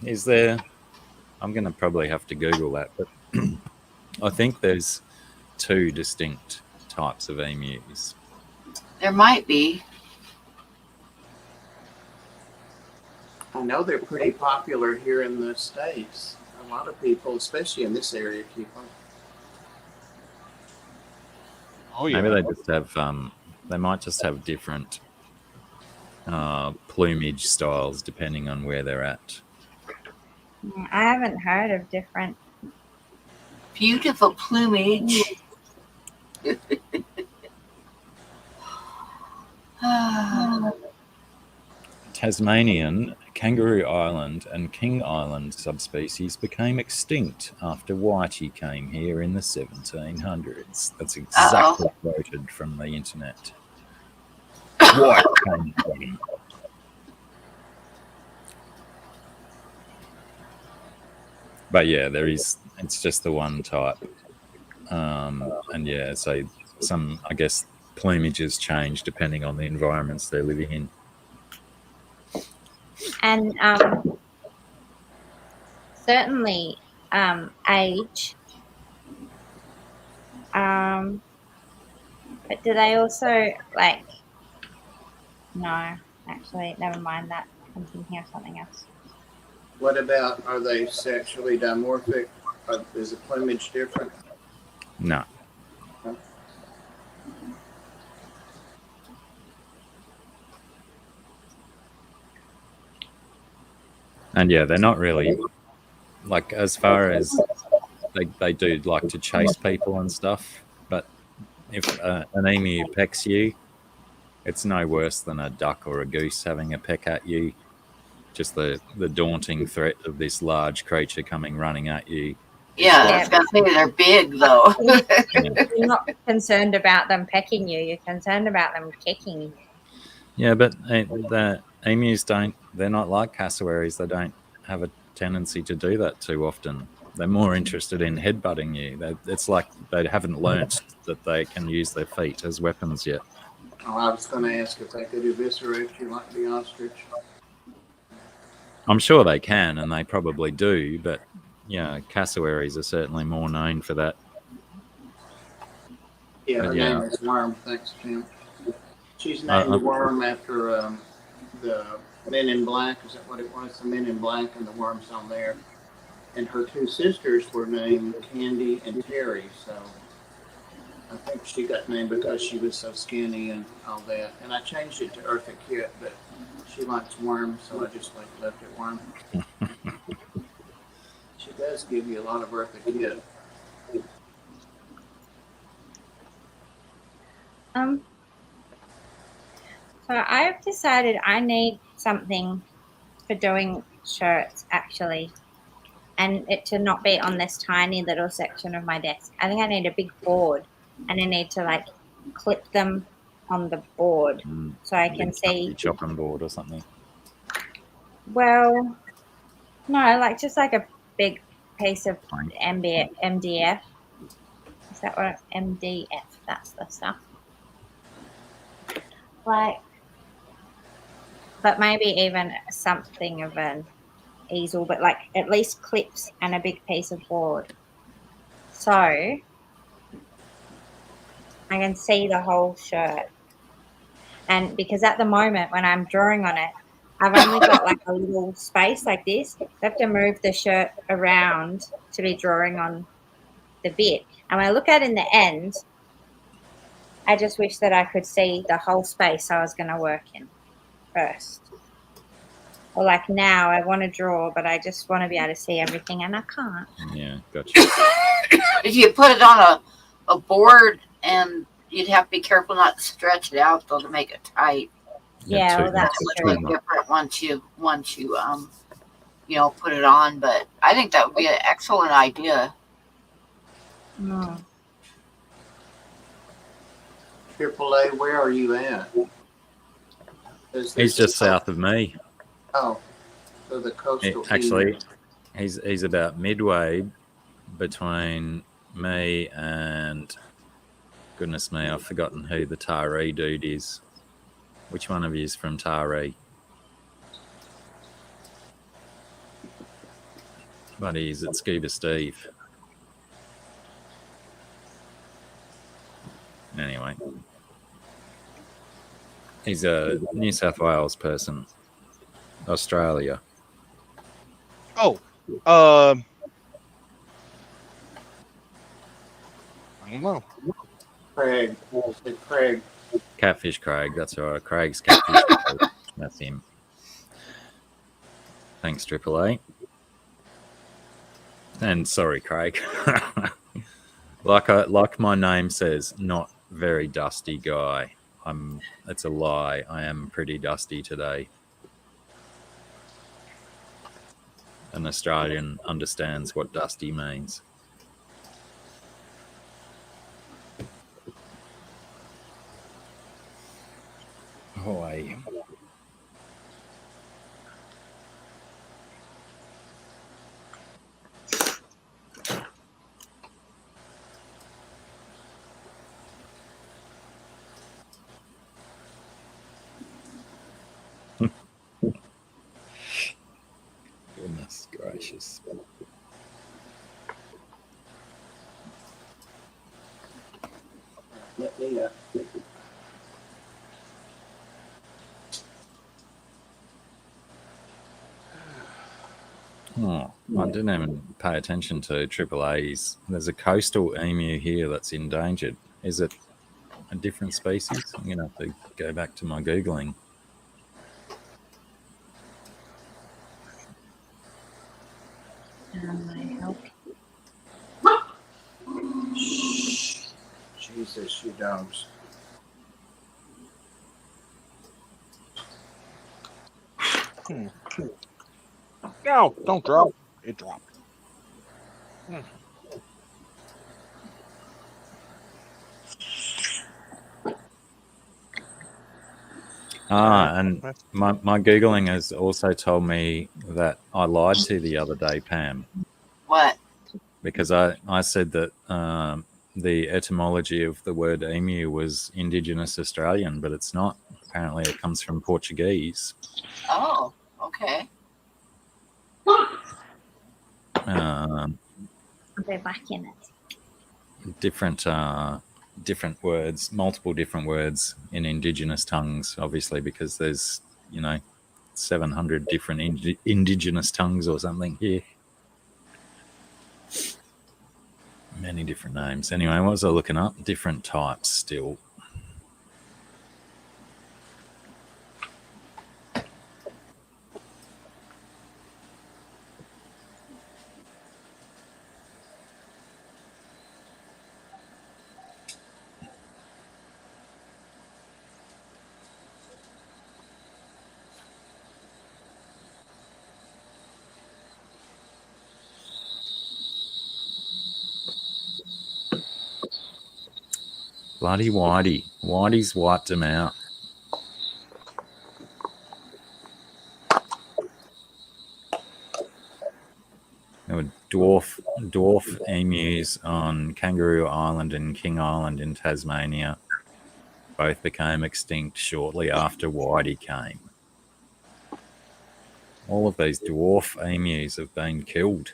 is there, I'm going to probably have to Google that, but I think there's 2 distinct types of emus. There might be. I know they're pretty popular here in the States. A lot of people, especially in this area, keep them. Oh yeah. Maybe they just have, they might just have different plumage styles depending on where they're at. I haven't heard of different. Beautiful plumage. Tasmanian, Kangaroo Island, and King Island subspecies became extinct after Whitey came here in the 1700s. That's exactly quoted from the internet. White came here. But yeah, it's just the one type. And yeah, so some, I guess, plumages change depending on the environments they're living in. And certainly age. But do they also like? No, actually, never mind that. I'm thinking of something else. What about, are they sexually dimorphic? Is the plumage different? No. And yeah, they're not really, like, as far as they do like to chase people and stuff, but if an emu pecks you, it's no worse than a duck or a goose having a peck at you. Just the daunting threat of this large creature coming running at you. Yeah, I was going to say they're big, though. You're not concerned about them pecking you. You're concerned about them kicking you. Yeah, but the emus they're not like cassowaries. They don't have a tendency to do that too often. They're more interested in headbutting you. It's like they haven't learnt that they can use their feet as weapons yet. Oh, I was going to ask if they could eviscerate you like the ostrich. I'm sure they can, and they probably do, but yeah, cassowaries are certainly more known for that. Yeah, her name is Worm. Thanks, Jim. She's named Worm after the Men in Black. Is that what it was? The Men in Black and the worms on there. And her 2 sisters were named Candy and Terry. So I think she got named because she was so skinny and all that. And I changed it to Eartha Kitt, but she likes Worm, so I just left it Worm. She does give you a lot of Eartha Kitt. So I've decided I need something for doing shirts, actually, and it to not be on this tiny little section of my desk. I think I need a big board, and I need to like clip them on the board so I can see. Chopping board or something. Well, no, like just like a big piece of MDF. Is that what MDF? That's the stuff. Like, but maybe even something of an easel, but like at least clips and a big piece of board. So I can see the whole shirt. And because at the moment when I'm drawing on it, I've only got like a little space like this. I have to move the shirt around to be drawing on the bit. And when I look at it in the end, I just wish that I could see the whole space I was going to work in first. Or like now, I want to draw, but I just want to be able to see everything, and I can't. Yeah, gotcha. If you put it on a board, and you'd have to be careful not to stretch it out though to make it tight. Yeah, too well, that's much. true. It's different once you put it on. But I think that would be an excellent idea. Mm. AAA, where are you at? He's just south of me. Oh, so the coastal. Actually, he's about midway between me and, goodness me, I've forgotten who the Taree dude is. Which one of you is from Taree? But he's at Scuba Steve. Anyway, he's a New South Wales person, Australia. Oh, I don't know. Craig. Craig. Catfish Craig, that's all right. Craig's Catfish Craig. That's him. Thanks, AAA. And sorry, Craig. Like my name says, not very dusty guy. It's a lie. I am pretty dusty today. An Australian understands what dusty means. Hawaii. Goodness gracious. Yeah. Oh, I didn't even pay attention to AAA's. There's a coastal emu here that's endangered. Is it a different species? I'm going to have to go back to my Googling. I help. Jesus, you dogs. No, don't drop. It dropped. And my Googling has also told me that I lied to the other day, Pam. What? Because I said that the etymology of the word emu was Indigenous Australian, but it's not. Apparently it comes from Portuguese. Oh, okay. They're back in it. Different words, multiple different words in Indigenous tongues, obviously, because there's 700 different Indigenous tongues or something here. Many different names. Anyway, what was I looking up? Different types still. Bloody Whitey. Whitey's wiped him out. There were dwarf emus on Kangaroo Island and King Island in Tasmania. Both became extinct shortly after Whitey came. All of these dwarf emus have been killed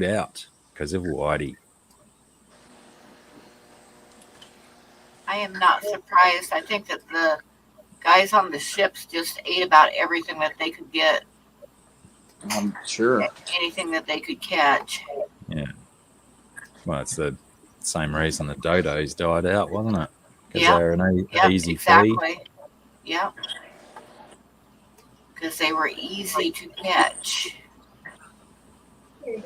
out because of Whitey. I am not surprised. I think that the guys on the ships just ate about everything that they could get, I'm sure. anything that they could catch. Yeah. Well, it's the same reason the dodos died out, wasn't it? because Yep. they're an Yep, easy exactly. Yep. Because they were easy to catch. And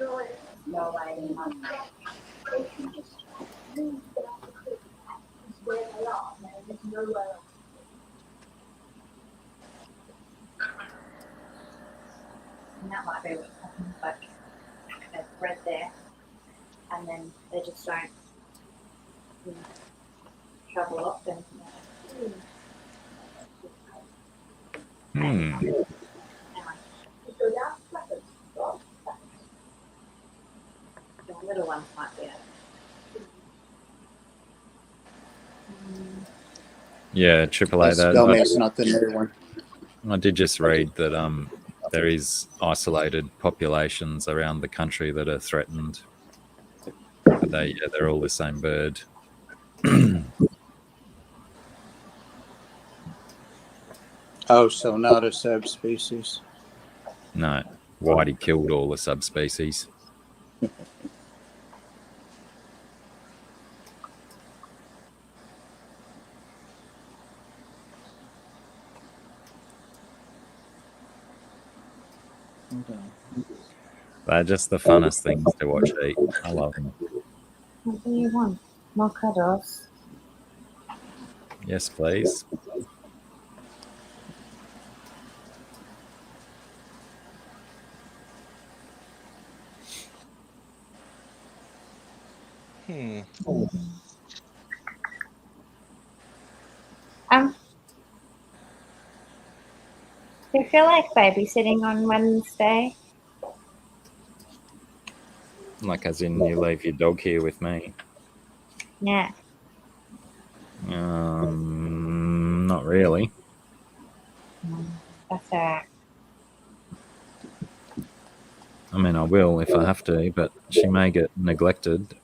that might be what's happened, like they've bred there and then they just don't travel often. free. The little ones might be able. Yeah, AAA. Tell me it's not the new one. I did just read that there is isolated populations around the country that are threatened, but they're all the same bird. Oh, so not a subspecies. No, Whitey killed all the subspecies. They're just the funnest things to watch eat. I love them. What do you want? More cuddles? Yes, please. Do you feel like babysitting on Wednesday? Like as in you leave your dog here with me. Yeah. Not really. That's alright. I mean, I will if I have to, but she may get neglected.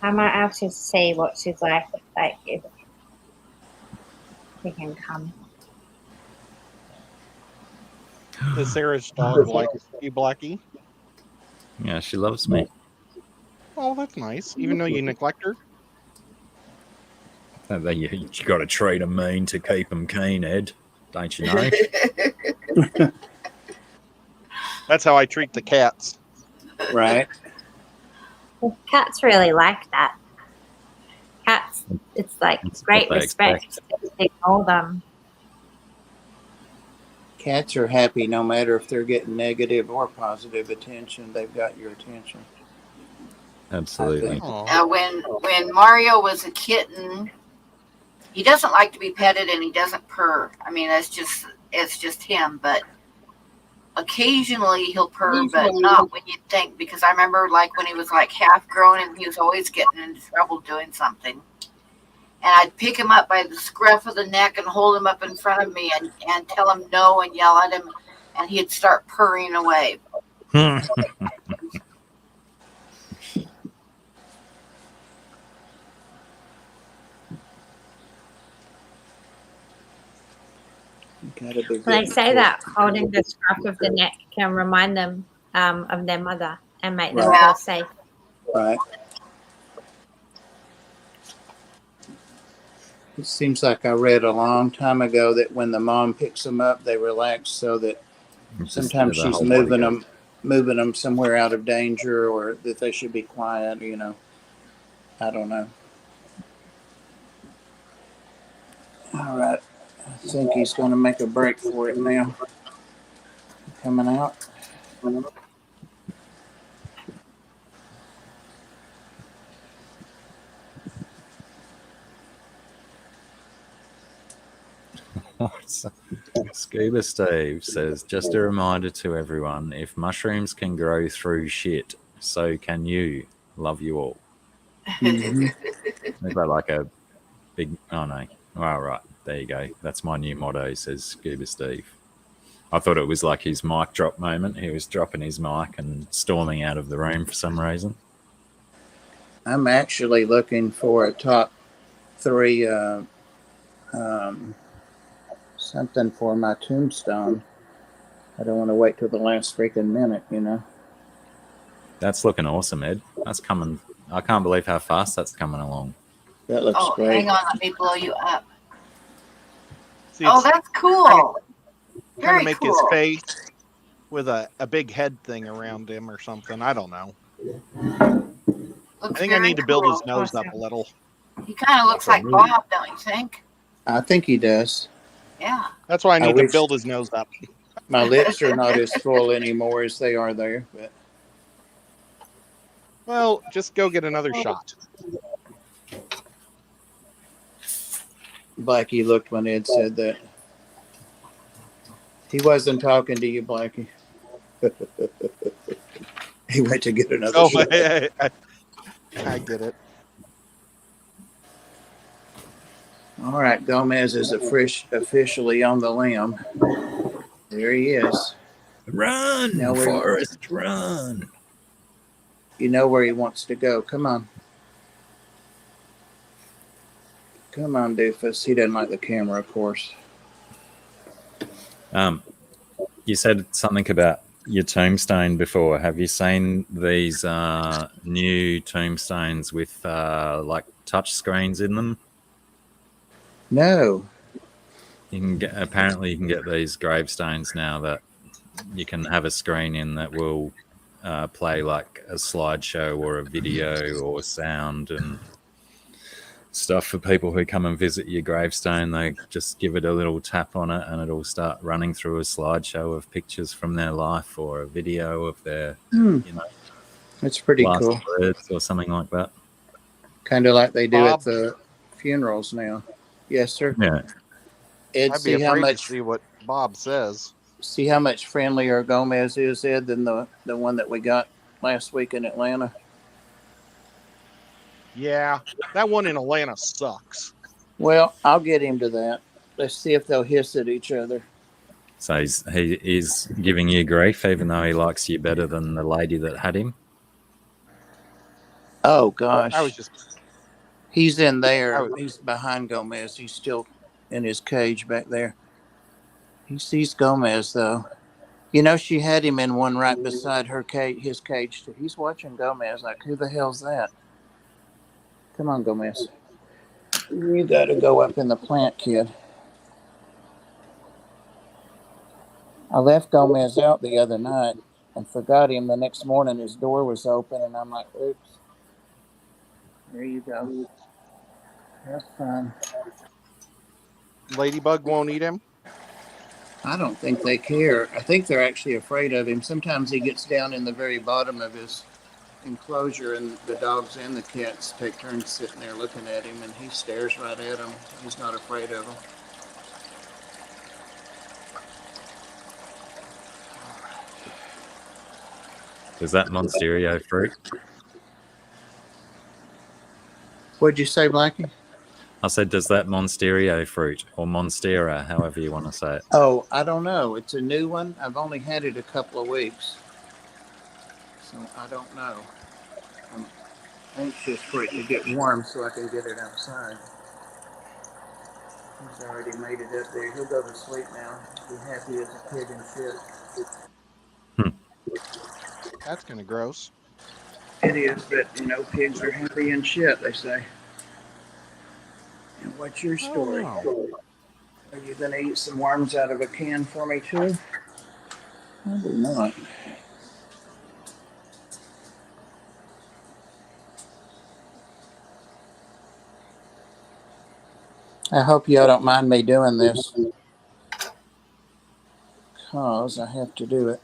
I might have to see what she's like if she can come. Does Sarah's dog like you, Blackie? Yeah, she loves me. Oh, that's nice. Even though you neglect her. You got to treat them mean to keep them keen, Ed. Don't you know? That's how I treat the cats. Right. Well, cats really like that. Cats, it's like That's great what they respect. They ignore them. Cats are happy no matter if they're getting negative or positive attention. They've got your attention. Absolutely. When Mario was a kitten, he doesn't like to be petted and he doesn't purr. I mean, it's just him. But occasionally he'll purr, but not when you think. Because I remember like when he was like half grown and he was always getting into trouble doing something. And I'd pick him up by the scruff of the neck and hold him up in front of me and tell him no and yell at him, and he'd start purring away. They say that holding the scruff of the neck can remind them of their mother and make them feel safe. Right. It seems like I read a long time ago that when the mom picks them up, they relax so that sometimes she's moving them somewhere out of danger, or that they should be quiet. You know, I don't know. All right, I think he's going to make a break for it now. Coming out. Scuba Steve says, just a reminder to everyone, if mushrooms can grow through shit, so can you. Love you all. Is that like a big... Oh, no. All right. There you go. That's my new motto, says Scuba Steve. I thought it was like his mic drop moment. He was dropping his mic and storming out of the room for some reason. I'm actually looking for a top 3 something for my tombstone. I don't want to wait till the last freaking minute, you know. That's looking awesome, Ed. That's coming I can't believe how fast that's coming along. That looks Oh, great. hang on, let me blow you up. See, Oh, it's that's cool. kind Very of make cool. his face with a big head thing around him or something. I don't know. Looks I think I very need to build his cool. nose up a little. He kind of looks like Bob, don't you think? I think he does. Yeah. That's why I need to wish- build his nose up. My lips are not as full anymore as they are there. But Well, just go get another shot. Blackie looked when Ed said that. He wasn't talking to you, Blackie. He went to get another Oh, shot. I get it. All right, Gomez is officially on the limb. There he is. Run, Now we're- Forrest, run. You know where he wants to go. Come on. Come on, Doofus. He doesn't like the camera, of course. You said something about your tombstone before. Have you seen these new tombstones with like touch screens in them? No. Apparently you can get these gravestones now that you can have a screen in that will play like a slideshow or a video or sound and stuff for people who come and visit your gravestone. They just give it a little tap on it and it'll start running through a slideshow of pictures from their life or a video of their, That's pretty last cool. words or something like that. Kind of like they do Bob? at the funerals now. Yes, sir. Yeah. Ed, I'd be see how afraid to much see what Bob says. friendlier Gomez is, Ed, than the one that we got last week in Atlanta. Yeah, that one in Atlanta sucks. Well, I'll get him to that. Let's see if they'll hiss at each other. So he is giving you grief even though he likes you better than the lady that had him. Oh gosh. I was just He's in there. He's behind Gomez. He's still in his cage back there. He sees Gomez though. You know, she had him in one right beside her his cage too. He's watching Gomez like, who the hell's that? Come on, Gomez. You got to go up in the plant, kid. I left Gomez out the other night and forgot him. The next morning, his door was open, and I'm like, oops. There you go. Have fun. Ladybug won't eat him. I don't think they care. I think they're actually afraid of him. Sometimes he gets down in the very bottom of his enclosure, and the dogs and the cats take turns sitting there looking at him, and he stares right at them. He's not afraid of them. Is that Monsterio fruit? What'd you say, Blackie? I said, does that Monsterio fruit or Monstera, however you want to say it? Oh, I don't know. It's a new one. I've only had it a couple of weeks, so I don't know. I'm anxious for it to get warm so I can get it outside. He's already made it up there. He'll go to sleep now. Be happy as a pig and shit. That's kind of gross. It is, but pigs are happy and shit, they say. And what's your story? Oh, Are you going to eat some worms out of a can for me too? Probably not. I hope y'all don't mind me doing this, because I have to do it.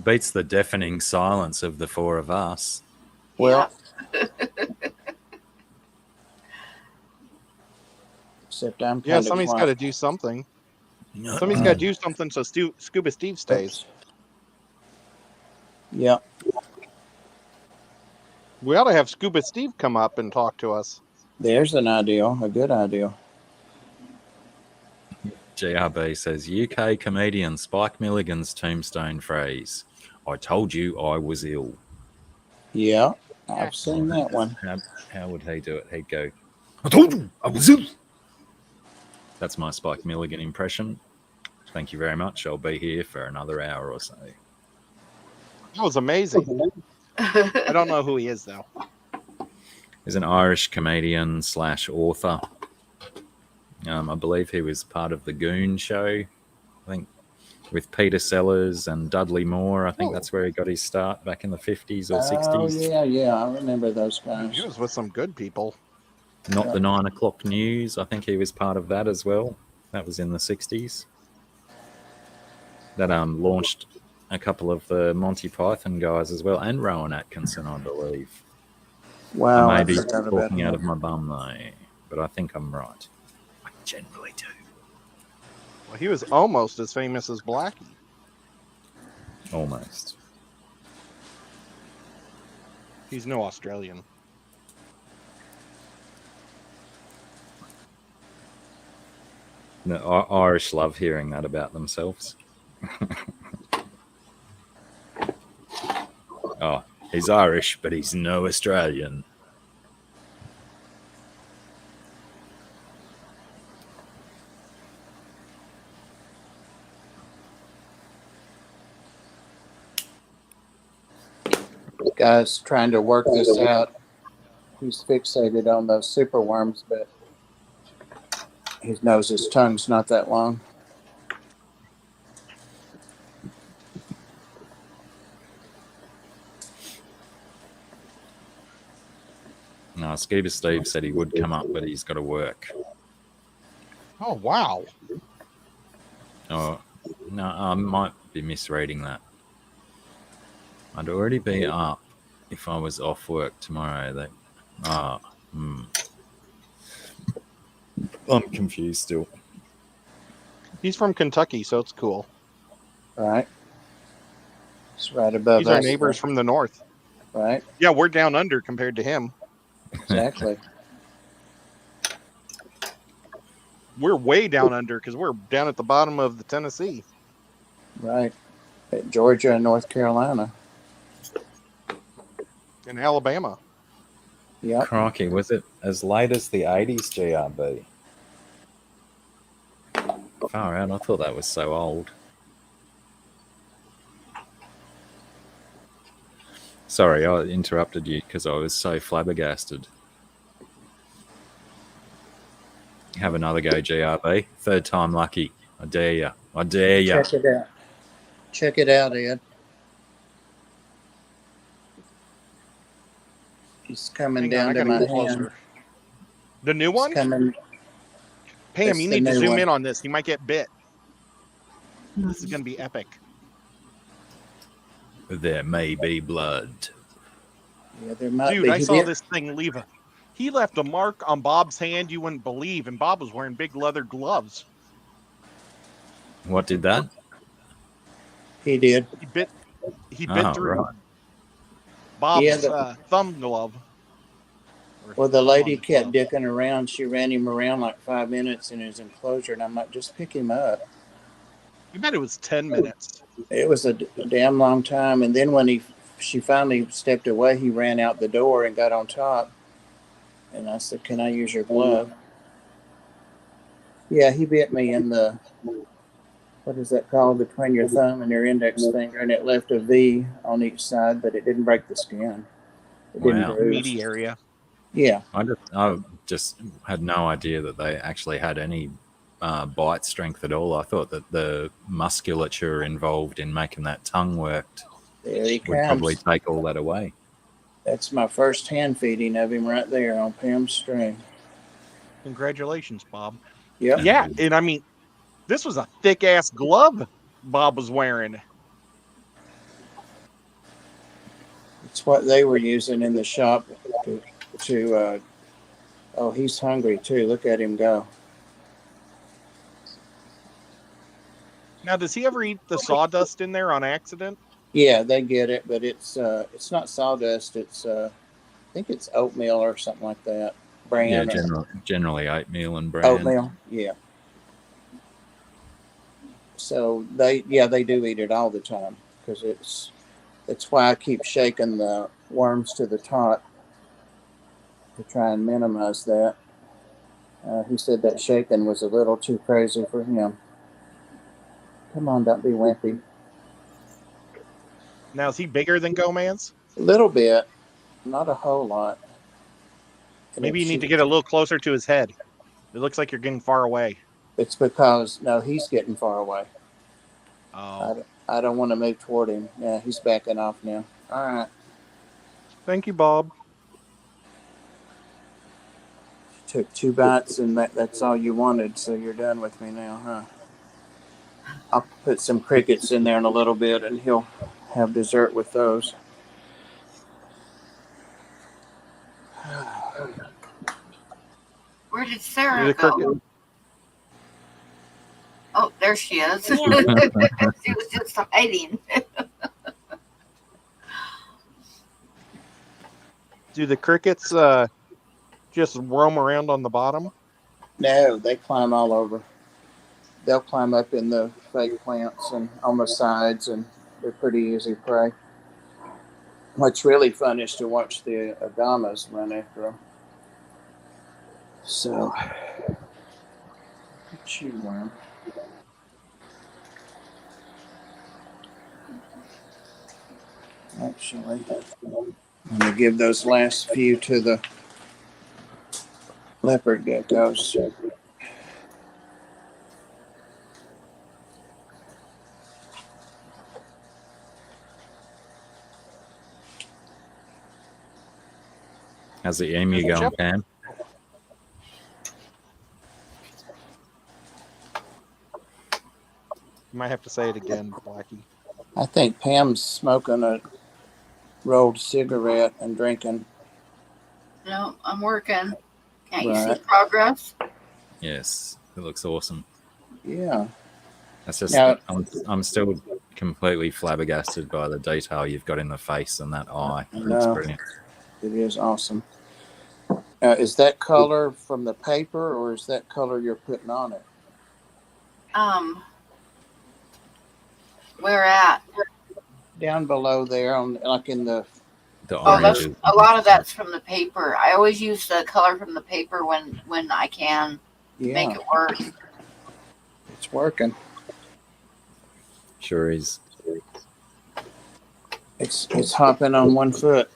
Beats the deafening silence of the four of us. Well, except I'm kind yeah. of Somebody's got to do something. Somebody's got to do something so Scuba Steve stays. Yeah. We ought to have Scuba Steve come up and talk to us. There's an idea, a good idea. GRB says, UK comedian Spike Milligan's tombstone phrase, I told you I was ill. Yeah, I've seen that one. How would he do it? He'd go, I told you I was ill. That's my Spike Milligan impression. Thank you very much. I'll be here for another hour or so. That was amazing. I don't know who he is, though. He's an Irish comedian / author. I believe he was part of the Goon show. I think with Peter Sellers and Dudley Moore. I think that's where he got his start back in the 50s or 60s. Oh, yeah, I remember those guys. He was with some good people. Not the 9 o'clock news. I think he was part of that as well. That was in the 60s. That launched a couple of the Monty Python guys as well, and Rowan Atkinson, I believe. Wow, I may be forgot about talking out him. of my bum though, but I think I'm right. I generally do. Well, he was almost as famous as Blackie. Almost. He's no Australian. No, Irish love hearing that about themselves. Oh, he's Irish, but he's no Australian. Guy's trying to work this out. He's fixated on those superworms, but he knows his tongue's not that long. No, Scuba Steve said he would come up, but he's got to work. Oh, wow. Oh, no, I might be misreading that. I'd already be up if I was off work tomorrow. I'm confused still. He's from Kentucky, so it's cool. Right. It's right above He's us. our neighbors from the north. Right, Yeah, we're down under compared to him. exactly. We're way down under because we're down at the bottom of the Tennessee. Right. At Georgia and North Carolina. In Alabama. Yep. Crikey, was it as late as the 80s, GRB? Far out, I thought that was so old. Sorry, I interrupted you because I was so flabbergasted. Have another go, GRB. Third time lucky. I dare you. I dare you. Check it out. Check it out, Ed. He's coming Hang on, down I to gotta my get hand. closer. The new He's one? coming. Pam, That's you the need to new zoom one. in on this. He might get bit. This is going to be epic. There may be blood. Yeah, there might Dude, be. I He saw did- this thing leave a... He left a mark on Bob's hand you wouldn't believe, and Bob was wearing big leather gloves. What did that? He did. He bit Oh, through right. Bob's Yeah, thumb glove. Or Well, the lady thumb kept glove. dicking around. She ran him around like 5 minutes in his enclosure, and I'm like, just pick him up. You bet it was 10 minutes. It was a damn long time. And then when she finally stepped away, he ran out the door and got on top. And I said, "Can I use your glove?" Yeah, he bit me in the, what is that called, between your thumb and your index finger, and it left a V on each side, but it didn't break the skin. It didn't Wow. bruise. Meaty area. Yeah, I just had no idea that they actually had any bite strength at all. I thought that the musculature involved in making that tongue worked there he would probably comes. take all that away. That's my first hand feeding of him right there on Pam's string. Congratulations, Bob. Yep. Yeah, and I mean, this was a thick-ass glove Bob was wearing. It's what they were using in the shop to oh, he's hungry too. Look at him go. Now, does he ever eat the sawdust in there on accident? Yeah, they get it, but it's not sawdust. It's I think it's oatmeal or something like that. Bran. Yeah, or generally oatmeal and bran. oatmeal. Yeah. So they do eat it all the time because that's why I keep shaking the worms to the top to try and minimize that. He said that shaking was a little too crazy for him. Come on, don't be wimpy. Now, is he bigger than Gomez? A little bit, not a whole lot. And Maybe you need to she- get a little closer to his head. It looks like you're getting far away. It's because, no, he's getting far away. Oh, I don't want to move toward him. Yeah, he's backing off now. All right. thank you, Bob. Took 2 bites and that's all you wanted, so you're done with me now, huh? I'll put some crickets in there in a little bit and he'll have dessert with those. Where did Sarah The go? cricket. Oh, there she is. Yeah. She was just hiding. Do the crickets just roam around on the bottom? No, they climb all over. They'll climb up in the fake plants and on the sides, and they're pretty easy prey. What's really fun is to watch the agamas run after them. So, chew worm. Actually, I'm going to give those last few to the leopard geckos. How's the emu going, Pam? You might have to say it again, Blackie. I think Pam's smoking a rolled cigarette and drinking. No, I'm working. Can't you see Right. progress? Yes, it looks awesome. Yeah. That's just Now- I'm still completely flabbergasted by the detail you've got in the face and that eye. I It's know. brilliant. It is awesome. Is that color from the paper or is that color you're putting on it? Where at? Down below there, on like in the. The Oh, that's orange. a lot of that's from the paper. I always use the color from the paper when I can make Yeah, it work. it's working. Sure is. It's hopping on one foot.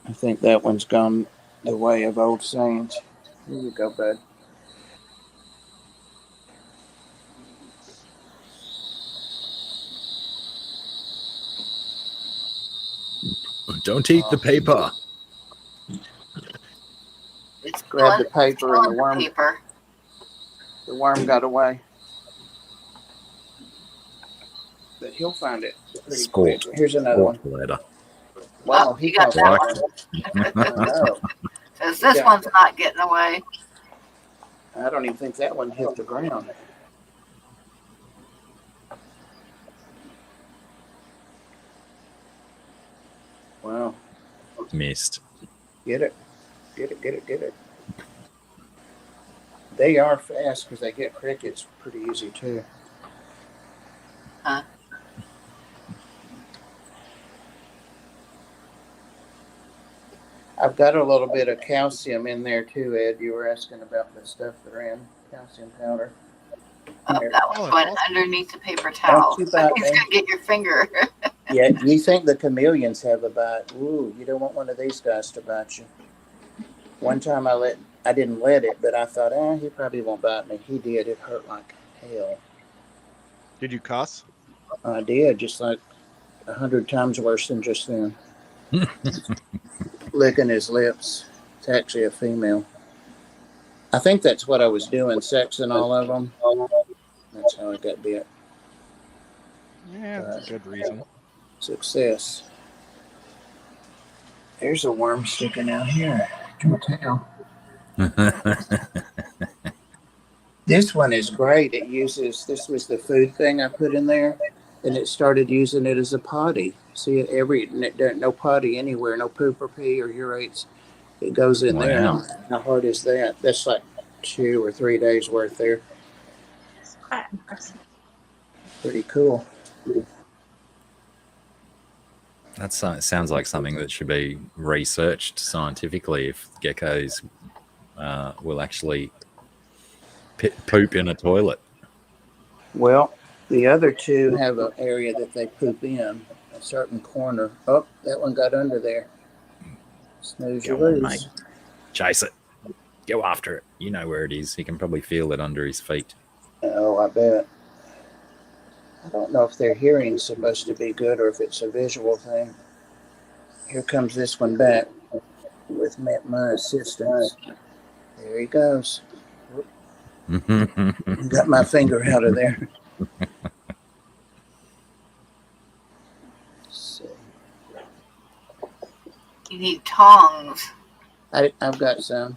I think that one's gone the way of old sayings. Here you go, bud. Don't eat the paper. It's Grab the killing- paper and the killing worm. paper. The worm got away. But he'll find it pretty quick. Sport. Here's another one. Letter. Wow, Oh, he you got got that that one. I know. Says this Yeah. one's not getting away. I don't even think that one hit the ground. Wow. Missed. Get it. Get it, get it, get it. They are fast because they get crickets pretty easy too. Huh. I've got a little bit of calcium in there too, Ed. You were asking about the stuff they're in. Calcium powder. Oh, There. that Oh, one that's went awesome. underneath the paper towel. you He's bite gonna me. get your finger. Yeah, you think the chameleons have a bite. Ooh, you don't want one of these guys to bite you. One time I didn't let it, but I thought, he probably won't bite me. He did. It hurt like hell. Did you cuss? I did, just like 100 times worse than just then. Licking his lips. It's actually a female. I think that's what I was doing, sexing all of them. That's how I got bit. Yeah, that's a good reason. Success. There's a worm sticking out here. Can tell. This one is great. It uses, this was the food thing I put in there, and it started using it as a potty. See, no potty anywhere, no poop or pee or urates. It goes in there. Wow. How hard is that? That's like 2 or 3 days worth there. It's quite impressive. Pretty cool. That sounds like something that should be researched scientifically if geckos will actually poop in a toilet. Well, the other two have an area that they poop in. a certain corner. Oh, that one got under there. Snooze, you Come on, lose. mate. Chase it. Go after it. You know where it is. He can probably feel it under his feet. Oh, I bet. I don't know if their hearing's supposed to be good or if it's a visual thing. Here comes this one back with my assistance. There he goes. Got my finger out of there. Let's see. You need tongs. I've got some.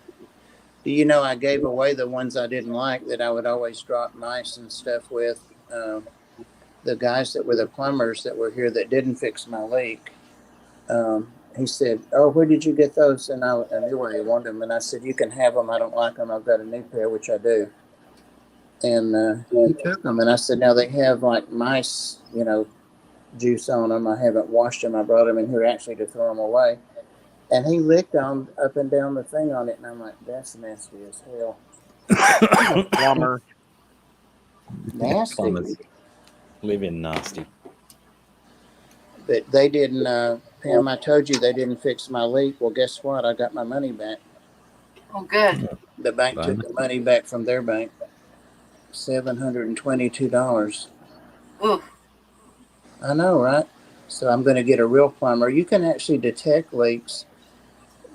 Do you know I gave away the ones I didn't like that I would always drop mice and stuff with? The guys that were the plumbers that were here that didn't fix my leak. He said, "Oh, where did you get those?" And I knew where he wanted them. And I said, "You can have them. I don't like them. I've got a new pair," which I do. And he took them. And I said, "Now they have like mice, juice on them. I haven't washed them. I brought them in here actually to throw them away." And he licked on up and down the thing on it. And I'm like, "That's nasty as hell." Plumber. Nasty. Plumbers live in nasty. But they didn't, Pam, I told you they didn't fix my leak. Well, guess what? I got my money back. Oh, good. The bank took the money back from their bank. $722. Ooh. I know, right? So I'm going to get a real plumber. You can actually detect leaks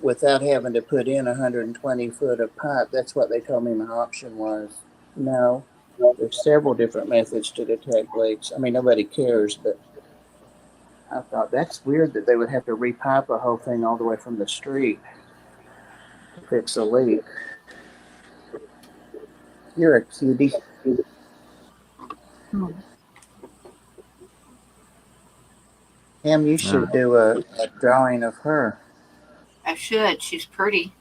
without having to put in 120 foot of pipe. That's what they told me my option was. No, there's several different methods to detect leaks. I mean, nobody cares, but I thought that's weird that they would have to repipe a whole thing all the way from the street to fix a leak. You're a cutie. Em, you should do a drawing of her. I should. She's pretty.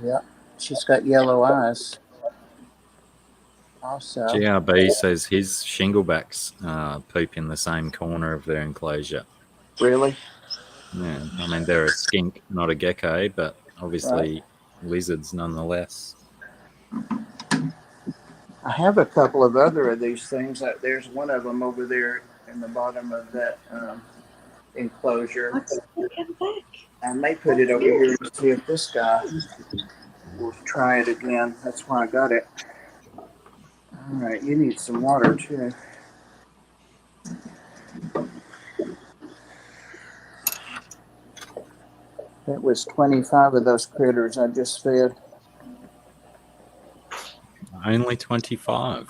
Yeah, she's got yellow eyes. Also, GRB says his shinglebacks poop in the same corner of their enclosure. really? Yeah, I mean, they're a skink, not a gecko, but obviously lizards nonetheless. I have a couple of other of these things. There's one of them over there in the bottom of that enclosure. I may put it over here and see if this guy will try it again. That's why I got it. All right, you need some water too. That was 25 of those critters I just fed. Only 25.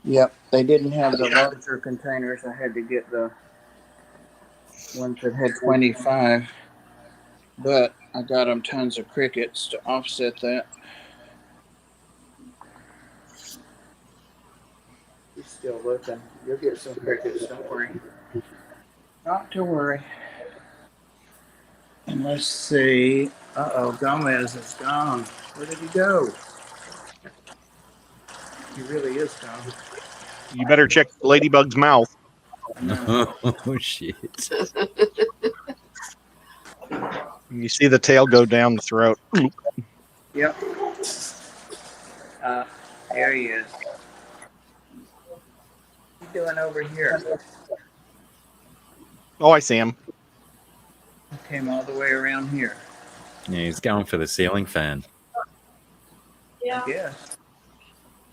Yep, they didn't have the larger containers. I had to get the ones that had 25. But I got them tons of crickets to offset that. He's still looking. You'll get some crickets, don't worry. Not to worry. And let's see. Uh-oh, Gomez is gone. Where did he go? He really is gone. You better check Ladybug's mouth. Oh, shit. You see the tail go down the throat. Yep. There he is. What are you doing over here? Oh, I see him. He came all the way around here. Yeah, he's going for the ceiling fan. I guess.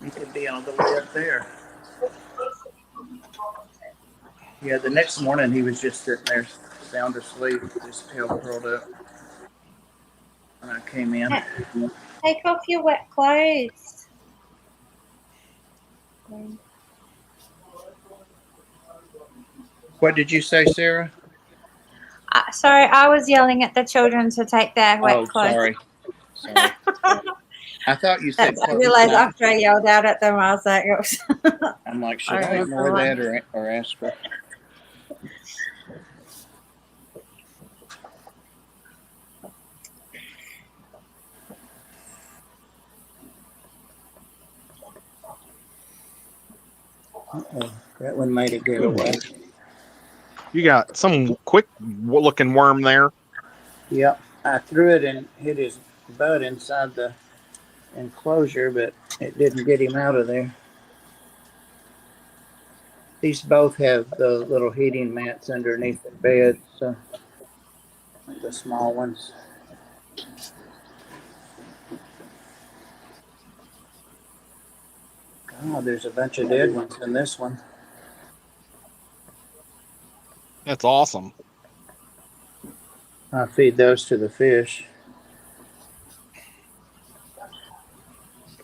He could be all the way up there. Yeah, the next morning he was just sitting there sound asleep, his tail curled up. When I came in. Take off your wet clothes. What did you say, Sarah? Sorry, I was yelling at the children to take their wet clothes. Sorry. I thought you said. I realized after I yelled out at them, I was like, I'm like, should I ignore that or ask her? Uh-oh, that one made it go away. You got some quick-looking worm there. Yep, I threw it and hit his butt inside the enclosure, but it didn't get him out of there. These both have the little heating mats underneath the bed, so the small ones. Oh, there's a bunch of dead ones in this one. That's awesome. I feed those to the fish.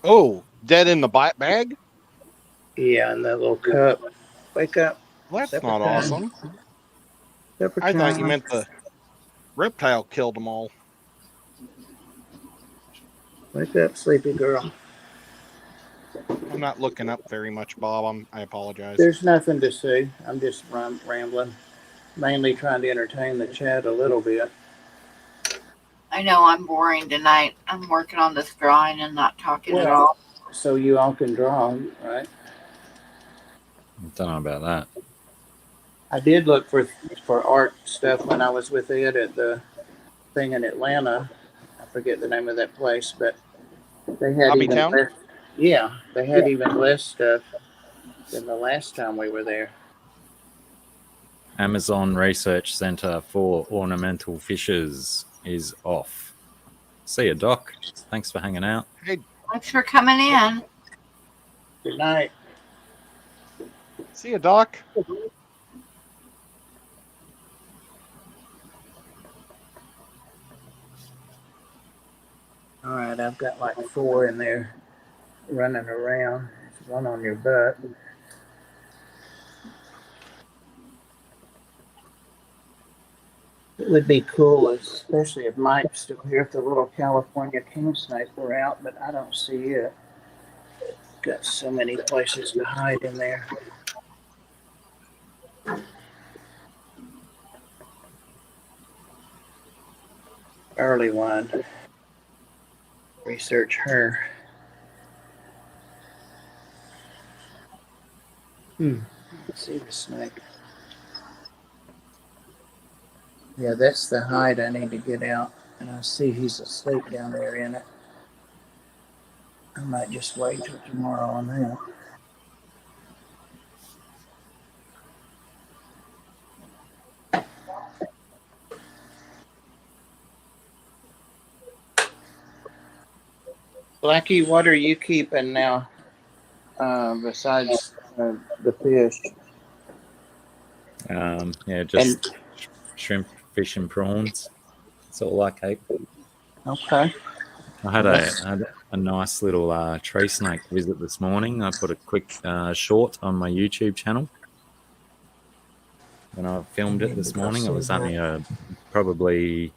Oh, dead in the bag? Yeah, and that little cup. Wake up. Well, that's Supper not time. awesome. Supper I thought you time. meant the reptile killed them all. Wake up, sleepy girl. I'm not looking up very much, Bob. I apologize. There's nothing to see. I'm just rambling. Mainly trying to entertain the chat a little bit. I know I'm boring tonight. I'm working on this drawing and not talking at all. So you all can draw, right? I don't know about that. I did look for art stuff when I was with Ed at the thing in Atlanta. I forget the name of that place, but they had Hobby even Town? less, yeah, they had even less stuff than the last time we were there. Amazon Research Center for Ornamental Fishes is off. See you, Doc. Thanks for hanging out. Hey, Thanks for coming in. Good night. see you, Doc. All right, I've got like 4 in there running around. There's one on your butt. It would be cool, especially if Mike's still here, if the little California king snake were out, but I don't see it. Got so many places to hide in there. Early one. Research her. Let's see the snake. Yeah, that's the hide I need to get out. And I see he's asleep down there in it. I might just wait till tomorrow on that. Blackie, what are you keeping now besides the fish? Yeah, just shrimp, fish, and prawns. That's all I keep. Okay. I had a nice little tree snake visit this morning. I put a quick short on my YouTube channel. When I filmed it this morning, it was only probably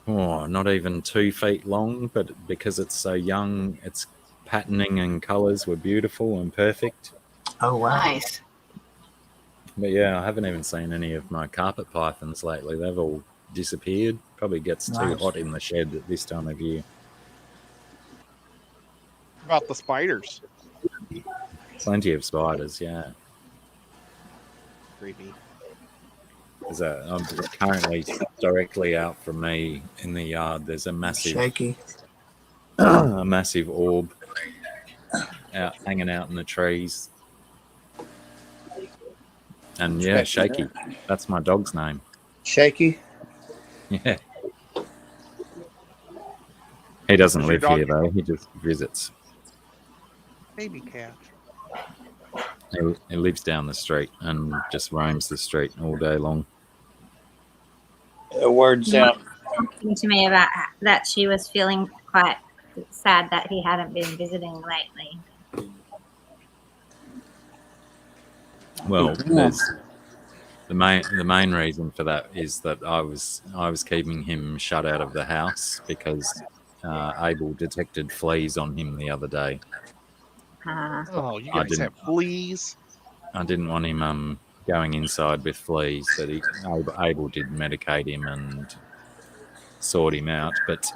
not even 2 feet long, but because it's so young, its patterning and colors were beautiful and perfect. Oh, wow. Nice. But yeah, I haven't even seen any of my carpet pythons lately. They've all disappeared. Probably gets too hot in the shed at this time of year. About the spiders. Plenty of spiders, yeah. Creepy. I'm currently directly out from me in the yard. There's a massive, Shaky. a massive orb hanging out in the trees. And yeah, Shaky. That's my dog's name. Shaky? Yeah. He doesn't Does your live here dog- though. He just visits. Baby cat. He lives down the street and just roams the street all day long. Words out. Talking to me about that she was feeling quite sad that he hadn't been visiting lately. Well, there's the main reason for that is that I was keeping him shut out of the house because Abel detected fleas on him the other day. Oh, you guys have fleas? I didn't want him going inside with fleas, but Abel did medicate him and sort him out. But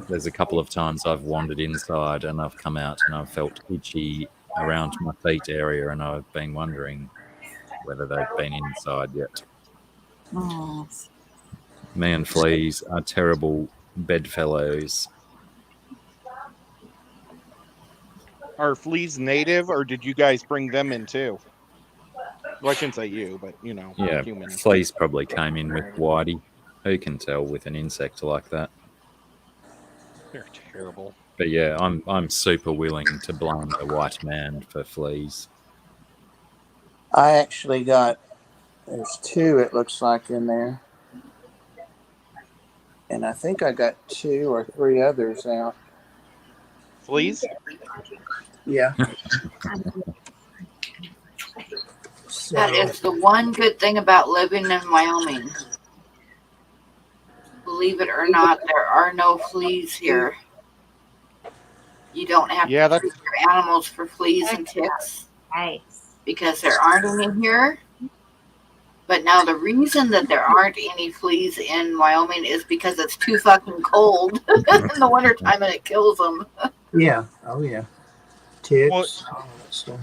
there's a couple of times I've wandered inside and I've come out and I've felt itchy around my feet area, and I've been wondering whether they've been inside yet. Oh. Me and fleas are terrible bedfellows. Are fleas native, or did you guys bring them in too? Well, I shouldn't say you, but you know, Yeah, humans. fleas probably came in with Whitey. Who can tell with an insect like that? They're terrible. But yeah, I'm super willing to blame the white man for fleas. I actually got, there's 2, it looks like, in there. And I think I got 2 or 3 others out. Fleas? Yeah. That So, is the one good thing about living in Wyoming. Believe it or not, there are no fleas here. You don't have Yeah, to treat your animals for fleas and ticks Nice. because there aren't any here. But now the reason that there aren't any fleas in Wyoming is because it's too fucking cold in the wintertime and it kills them. yeah. Oh, yeah. Ticks. Well, All that stuff.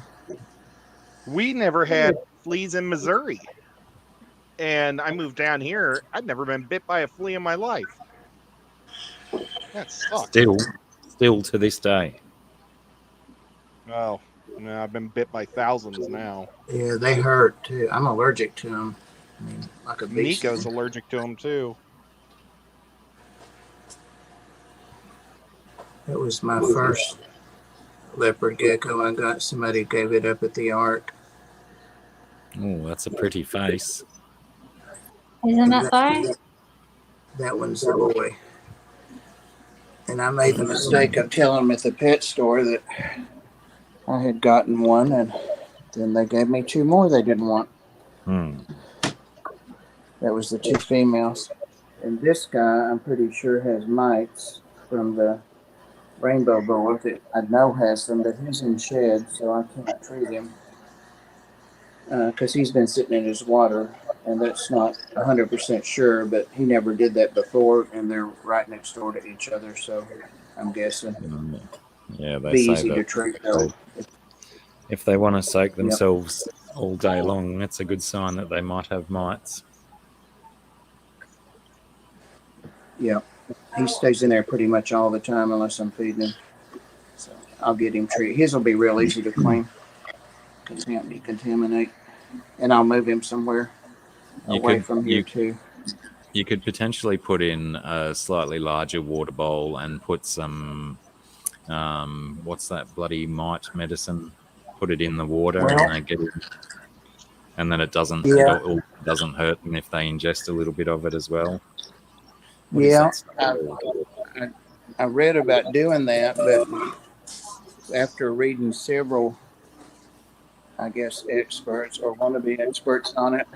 we never had fleas in Missouri. And I moved down here. I'd never been bit by a flea in my life. That sucks. Still to this day. Oh, no, I've been bit by thousands now. Yeah, they hurt too. I'm allergic to them. I mean, like a bee Nico's sting. allergic to them too. That was my first leopard gecko I got. Somebody gave it up at the Ark. Oh, that's a pretty face. Isn't it though? That one's a boy. And I made the mistake of telling them at the pet store that I had gotten one, and then they gave me 2 more they didn't want. That was the 2 females. And this guy, I'm pretty sure, has mites from the rainbow boa that I know has them, but he's in shed, so I can't treat him because he's been sitting in his water, and that's not 100% sure, but he never did that before, and they're right next door to each other, so I'm guessing Yeah, they be say easy to that treat though. if they want to soak themselves all day long, that's a good sign that they might have mites. Yeah, he stays in there pretty much all the time unless I'm feeding him. So I'll get him treated. His will be real easy to clean, decontaminate, and I'll move him somewhere away from here too. You could potentially put in a slightly larger water bowl and put some, what's that bloody mite medicine? Put it in the water and they get it, and then it doesn't hurt them if they ingest a little bit of it as well. Yeah, I read about doing that, but after reading several, I guess, experts or wannabe experts on it,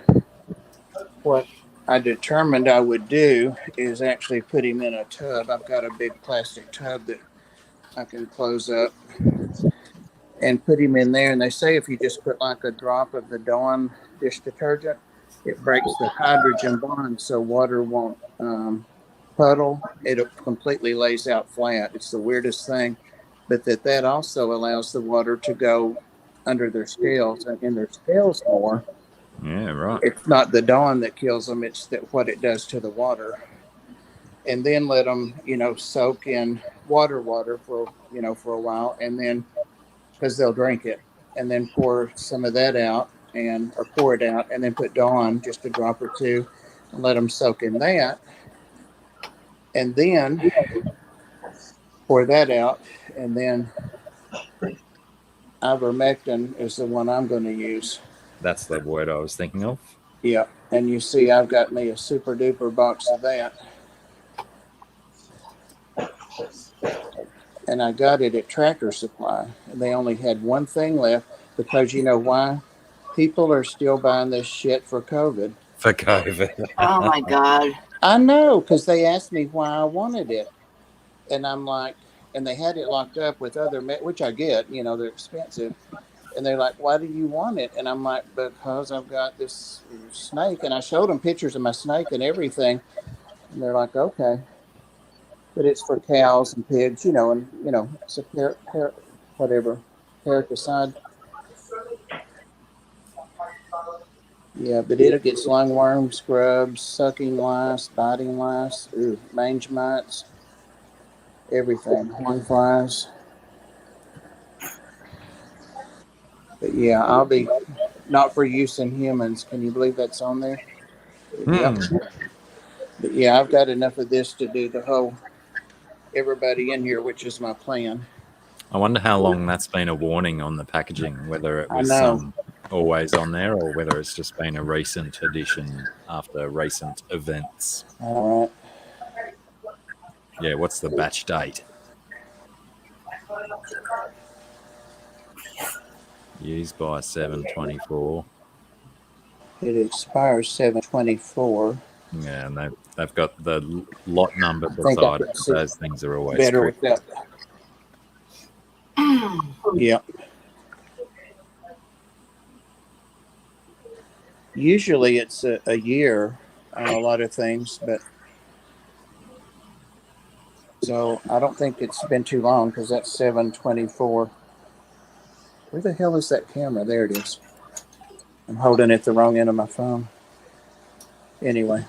what I determined I would do is actually put him in a tub. I've got a big plastic tub that I can close up and put him in there. And they say if you just put like a drop of the Dawn dish detergent, it breaks the hydrogen bond so water won't puddle. It completely lays out flat. It's the weirdest thing, but that also allows the water to go under their scales and in their scales more. Yeah, right. It's not the Dawn that kills them, it's what it does to the water. And then let them, soak in water for a while, and then because they'll drink it, and then pour some of that out or pour it out, and then put Dawn, just a drop or 2, and let them soak in that. And then pour that out, and then ivermectin is the one I'm going to use. That's the word I was thinking of. Yeah, and you see I've got me a super duper box of that. And I got it at Tractor Supply, and they only had one thing left because you know why? People are still buying this shit for COVID. For COVID. Oh my God. I know, because they asked me why I wanted it. And I'm like, and they had it locked up with other, which I get, they're expensive. And they're like, why do you want it? And I'm like, because I've got this snake. And I showed them pictures of my snake and everything. And they're like, okay. But it's for cows and pigs, it's a parasiticide. Yeah, but it'll get lungworm, scrubs, sucking lice, biting lice, mange mites, everything, horn flies. But yeah, I'll be not for use in humans. Can you believe that's on there? Hmm. Yep. But yeah, I've got enough of this to do the whole everybody in here, which is my plan. I wonder how long that's been a warning on the packaging, whether it I was know. always on there or whether it's just been a recent addition after recent events. All right. Yeah, what's the batch date? Used by 7/24. It expires 7/24. Yeah, and they've got the lot number I think I beside can it. see Those things are always better tricky. with that. Yeah. Usually it's a year on a lot of things, but so I don't think it's been too long because that's 7/24. Where the hell is that camera? There it is. I'm holding it the wrong end of my phone. Anyway.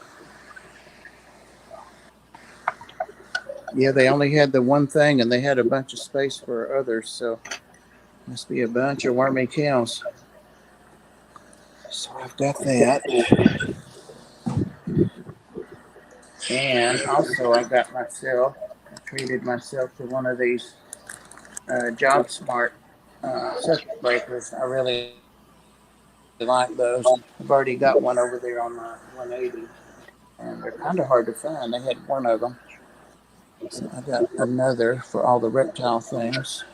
Yeah, they only had the one thing and they had a bunch of space for others, so must be a bunch of wormy cows. So I've got that. And also I got myself, I treated myself to one of these Job Smart circuit breakers. I really like those. I've already got one over there on my 180, and they're kind of hard to find. They had one of them. So I got another for all the reptile things.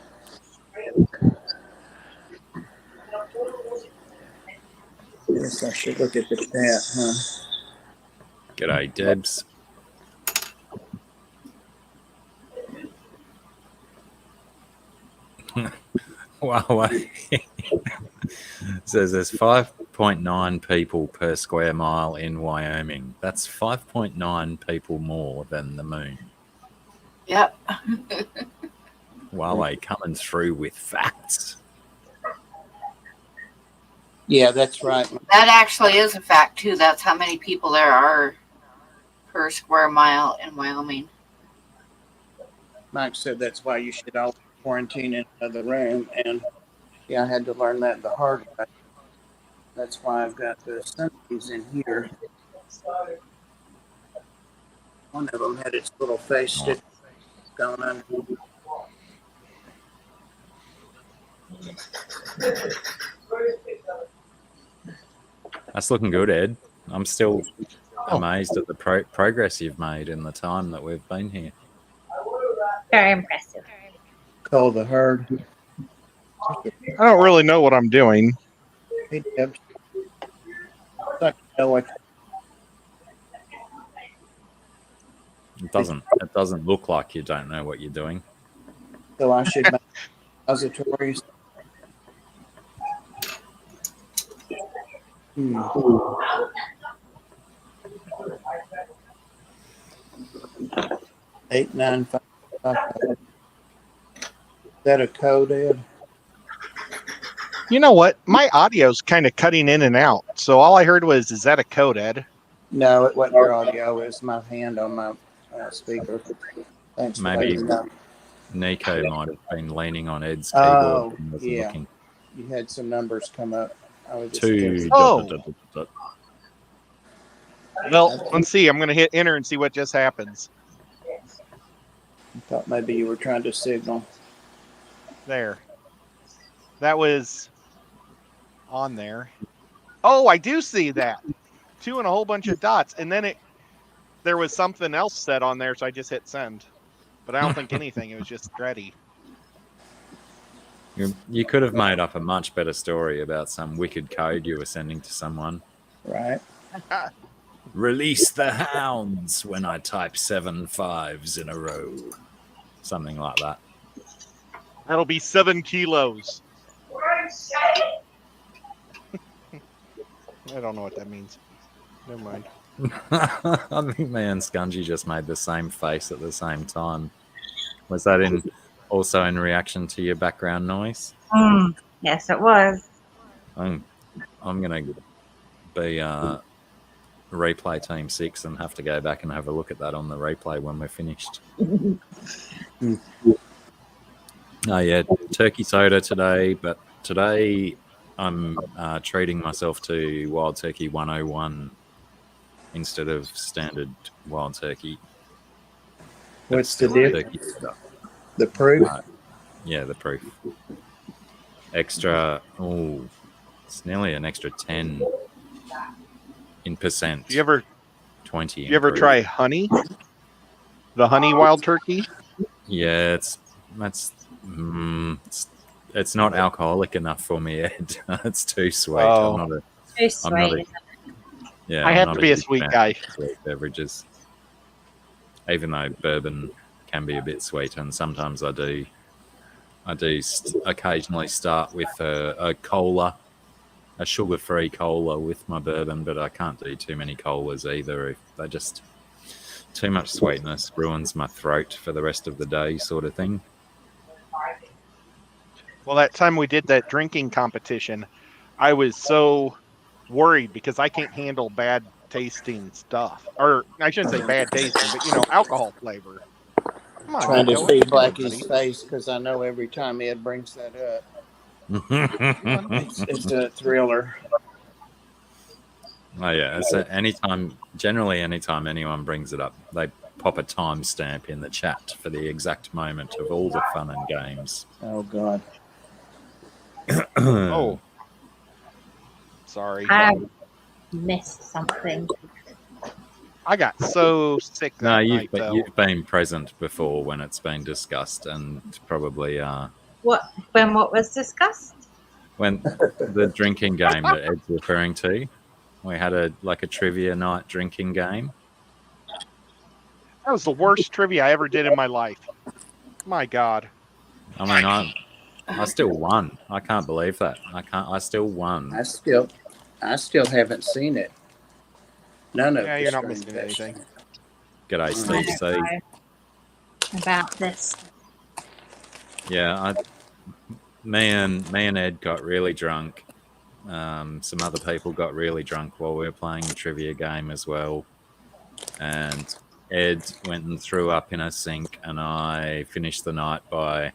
Guess I should look at the chat, huh? G'day, Debs. Wow. Says there's 5.9 people per square mile in Wyoming. That's 5.9 people more than the moon. Yep. Huawei coming through with facts. Yeah, that's right. That actually is a fact, too. That's how many people there are per square mile in Wyoming. Mike said that's why you should always quarantine in another room, and yeah, I had to learn that the hard way. That's why I've got the Sundays in here. One of them had its little face stick going on. That's looking good, Ed. I'm still amazed at the progress you've made in the time that we've been here. Very impressive. Call the herd. I don't really know what I'm doing. Hey, Deb. Suck, know what- It doesn't look like you don't know what you're doing. So I should make repositories. Hmm. 895. Is that a code, Ed? You know what? My audio's kind of cutting in and out. So all I heard was, "Is that a code, Ed?" No, it wasn't your audio. It was my hand on my speaker. Thanks for Maybe letting me know. Nico might have been leaning on Ed's Oh, keyboard and wasn't yeah. looking. You had some numbers come up. I was just Two. Oh. Well, let's see. I'm going to hit enter and see what just happens. I thought maybe you were trying to signal. There. That was on there. Oh, I do see that. 2 and a whole bunch of dots. And then there was something else said on there, so I just hit send. But I don't think anything. It was just thready. You could have made up a much better story about some wicked code you were sending to someone. Right. Release the hounds when I type 7 5s in a row. Something like that. That'll be 7 kilos. I don't know what that means. Never mind. I think me and Scungy just made the same face at the same time. Was that also in reaction to your background noise? Yes, it was. I'm going to be replay Team 6 and have to go back and have a look at that on the replay when we're finished. Oh, yeah, turkey soda today, but today I'm treating myself to Wild Turkey 101 instead of standard Wild Turkey. What's the Still difference? turkey stuff. The proof? Yeah, the proof. Extra. Oh, it's nearly an extra 10 in percent. Do you ever 20. you ever try honey? The honey wild turkey? Yeah, it's not alcoholic enough for me, Ed. It's too sweet. Oh. I'm not Too I'm not sweet. yeah. I I'm have not to be a big sweet fan guy. of sweet beverages. Even though bourbon can be a bit sweet, and sometimes I do occasionally start with a cola, a sugar-free cola with my bourbon, but I can't do too many colas either. If they just too much sweetness ruins my throat for the rest of the day, sort of thing. Well, that time we did that drinking competition, I was so worried because I can't handle bad tasting stuff. Or I shouldn't say bad tasting, but alcohol flavor. Come on, Trying to Nico, see what you doing, Blackie's buddy? face because I know every time Ed brings that up, Oh it's a thriller. yeah, generally anytime anyone brings it up, they pop a timestamp in the chat for the exact moment of all the fun and games. Oh God. Oh, sorry. I missed something. I got so sick No, that night, though. you've been present before when it's been discussed, and probably What was discussed? when the drinking game that Ed's referring to, we had a trivia night drinking game. That was the worst trivia I ever did in my life. My God. I mean, I still won. I can't believe that. I still won. I still haven't seen it. None of Yeah, the you're not string missing tests. anything. G'day, I Steve don't C. know about this. Yeah, me and Ed got really drunk. Some other people got really drunk while we were playing the trivia game as well. And Ed went and threw up in a sink, and I finished the night by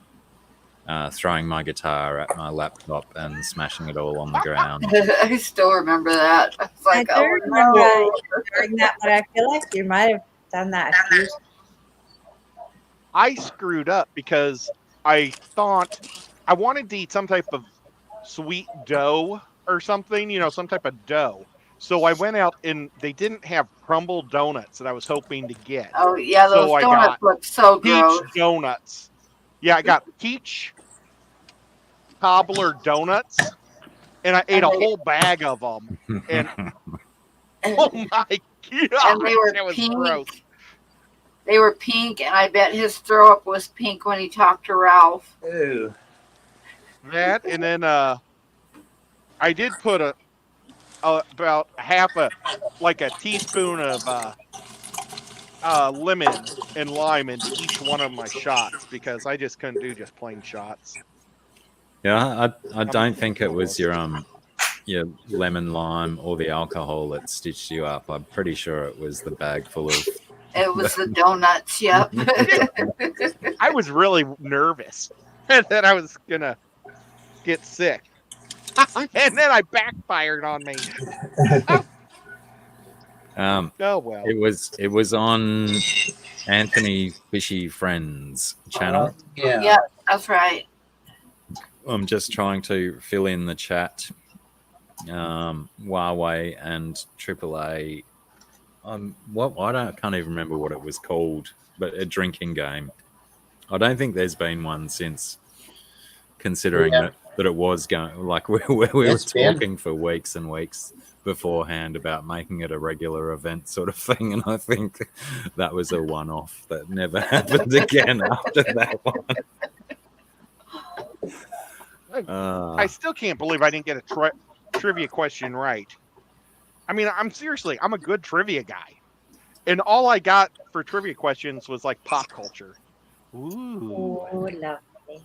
throwing my guitar at my laptop and smashing it all on the ground. I still remember that. I was like, I do oh remember no. during that, but I feel like you might have done that a few. I screwed up because I thought I wanted to eat some type of sweet dough or something, some type of dough. So I went out and they didn't have crumbled donuts that I was hoping to get. Oh yeah, those So I donuts got look so Peach gross. donuts. Yeah, I got peach cobbler donuts, and I ate a whole bag of them. And oh my God, And they were that was pink. gross. They were pink, and I bet his throw up was pink when he talked to Ralph. Ew. That, and then I did put about half a teaspoon of lemon and lime into each one of my shots because I just couldn't do just plain shots. Yeah, I don't think it was your lemon lime or the alcohol that stitched you up. I'm pretty sure it was the bag full of. It was the donuts. Yep. I was really nervous that I was gonna get sick, and then I backfired on me. Oh well. It was on Anthony Fishy Friends channel. Yeah. Yeah, that's right. I'm just trying to fill in the chat. Huawei and AAA. I can't even remember what it was called, but a drinking game. I don't think there's been one since, considering that it was going we were talking for weeks and weeks beforehand about making it a regular event sort of thing, and I think that was a one-off that never happened again after that one. I still can't believe I didn't get a trivia question right. I mean, I'm a good trivia guy. And all I got for trivia questions was like pop culture. Ooh. Oh, lovely.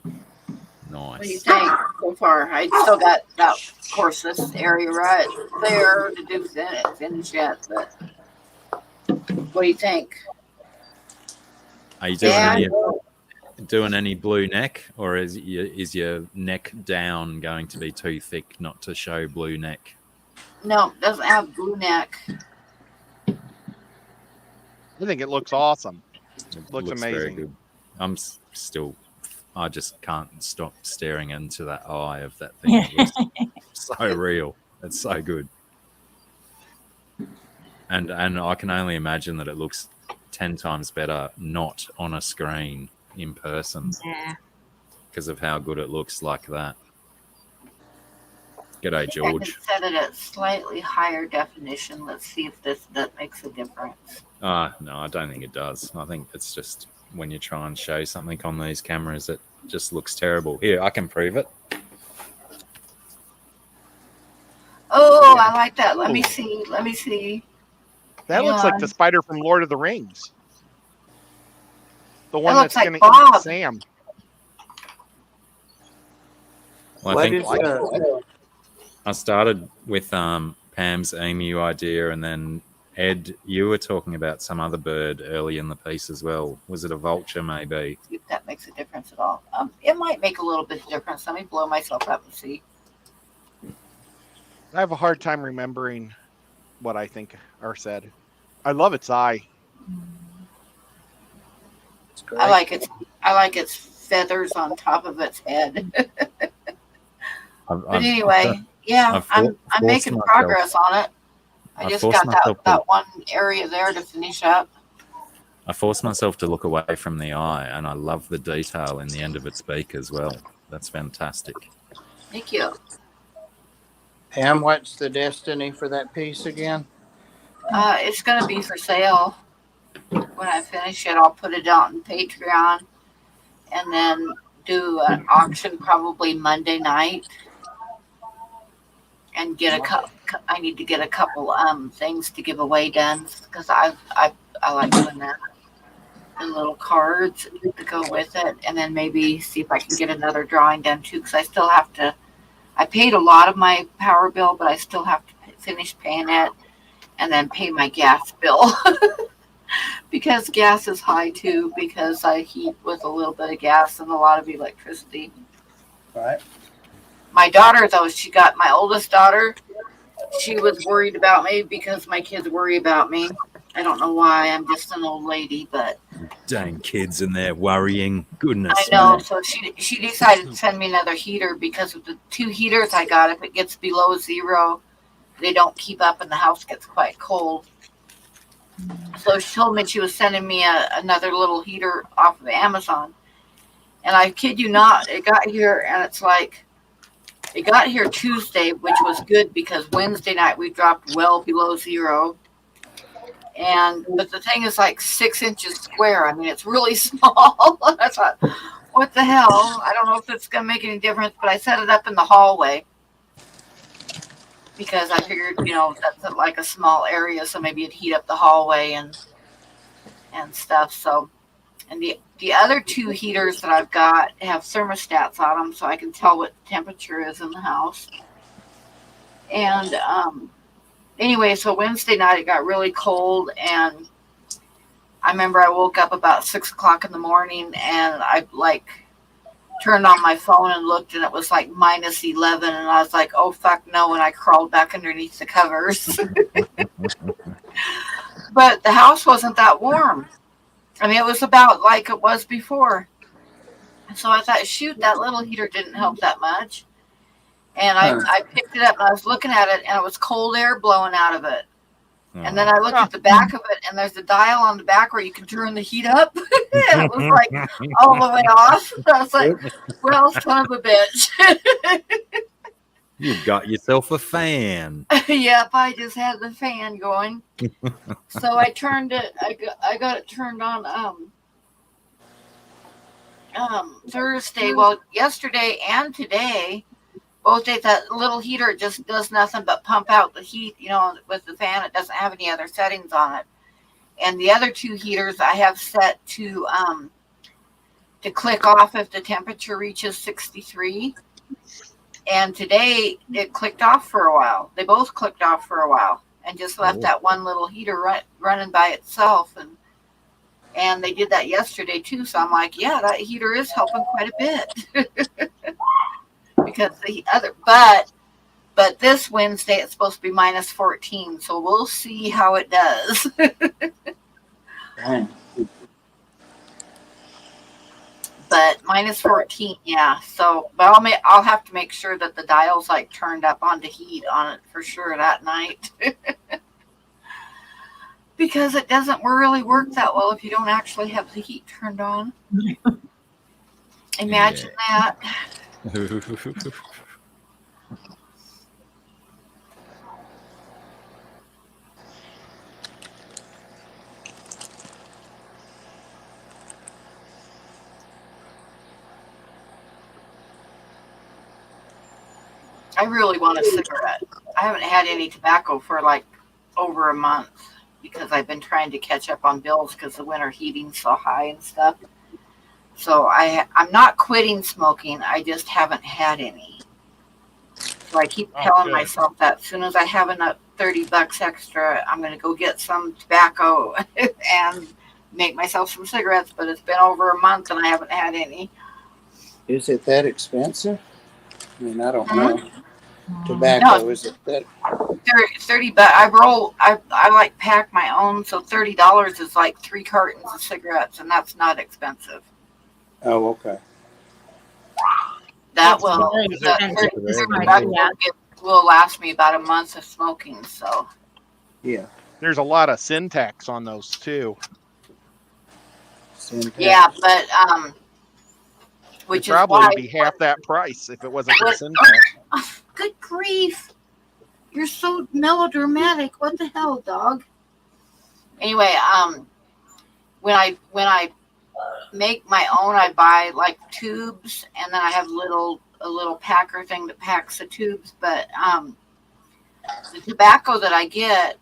What do you Nice. think so far? I still got that, of course, this area right there to do finish yet. But what do you think? Are you doing Yeah. doing any blue neck, or is your neck down going to be too thick not to show blue neck? No, it doesn't have blue neck. I think it looks awesome. It Looks very amazing. good. I just can't stop staring into that eye of that thing. It looks so real. It's so good. And I can only imagine that it looks 10 times better not on a screen in person Yeah. because of how good it looks like that. G'day, I George. can set it at slightly higher definition. Let's see if that makes a difference. No, I don't think it does. I think it's just when you try and show something on these cameras, it just looks terrible. Here, I can prove it. Oh, I like that. Let me see. That looks like the spider from Lord of the Rings. The one looks that's like going to Bob. eat Sam. Well, I think I started with Pam's emu idea, and then Ed, you were talking about some other bird early in the piece as well. Was it a vulture, maybe? See if that makes a difference at all. It might make a little bit of difference. Let me blow myself up and see. I have a hard time remembering what I think are said. I love its eye. It's great. I like its feathers on top of its head. But anyway, yeah, I'm making progress on it. I just got that one area there to finish up. I forced myself to look away from the eye, and I love the detail in the end of its beak as well. That's fantastic. Thank you. Pam, what's the destiny for that piece again? It's going to be for sale. When I finish it, I'll put it out on Patreon and then do an auction probably Monday night and get I need to get a couple things to give away done because I like doing that. And little cards to go with it, and then maybe see if I can get another drawing done too because I still have to. I paid a lot of my power bill, but I still have to finish paying it and then pay my gas bill because gas is high too because I heat with a little bit of gas and a lot of electricity. Right. My daughter, though, my oldest daughter, she was worried about me because my kids worry about me. I don't know why. I'm just an old lady, but dang kids in there worrying. Goodness. I know. Man. So she decided to send me another heater because of the 2 heaters I got. If it gets below 0, they don't keep up and the house gets quite cold. So she told me she was sending me another little heater off of Amazon. And I kid you not, it got here and it's like, it got here Tuesday, which was good because Wednesday night we dropped well below 0. But the thing is like 6 inches square. I mean, it's really small. I thought, what the hell? I don't know if it's going to make any difference, but I set it up in the hallway because I figured, that's like a small area, so maybe it'd heat up the hallway and stuff. So, and the other 2 heaters that I've got have thermostats on them, so I can tell what the temperature is in the house. And anyway, so Wednesday night it got really cold, and I remember I woke up about 6 o'clock in the morning, and I turned on my phone and looked, and it was like -11, and I was like, oh fuck no, and I crawled back underneath the covers. But the house wasn't that warm. I mean, it was about like it was before. So I thought, shoot, that little heater didn't help that much. And I picked it up and I was looking at it and it was cold air blowing out of it. And then I looked at the back of it and there's a dial on the back where you can turn the heat up. And it was like all the way off. I was like, well, son of a bitch. You've got yourself a fan. Yep, I just had the fan going. So I turned it, I got it turned on Thursday. Well, yesterday and today, both days, that little heater just does nothing but pump out the heat, with the fan. It doesn't have any other settings on it. And the other 2 heaters I have set to click off if the temperature reaches 63. And today it clicked off for a while. They both clicked off for a while and just left that one little heater running by itself. And they did that yesterday too. So I'm like, yeah, that heater is helping quite a bit. Because the other, but this Wednesday it's supposed to be minus 14. So we'll see how it does. Dang. But minus 14, yeah. So, but I'll have to make sure that the dial's like turned up onto heat on it for sure that night. Because it doesn't really work that well if you don't actually have the heat turned on. Imagine that. I really want a cigarette. I haven't had any tobacco for like over a month because I've been trying to catch up on bills because the winter heating's so high and stuff. So I'm not quitting smoking. I just haven't had any. So I keep telling myself that as soon as I have enough $30 extra, I'm going to go get some tobacco and make myself some cigarettes. But it's been over a month and I haven't had any. Is it that expensive? I mean, I don't know. Tobacco, no. Is it that? $30. I like pack my own, so $30 is like 3 cartons of cigarettes, and that's not expensive. Oh, okay. That will last me about a month of smoking. So yeah, there's a lot of syntax on those too. Syntax. Yeah, but which would probably be half that price if it wasn't for syntax. Oh, good grief! You're so melodramatic. What the hell, dog? Anyway, when I make my own, I buy like tubes, and then I have a little packer thing that packs the tubes. But the tobacco that I get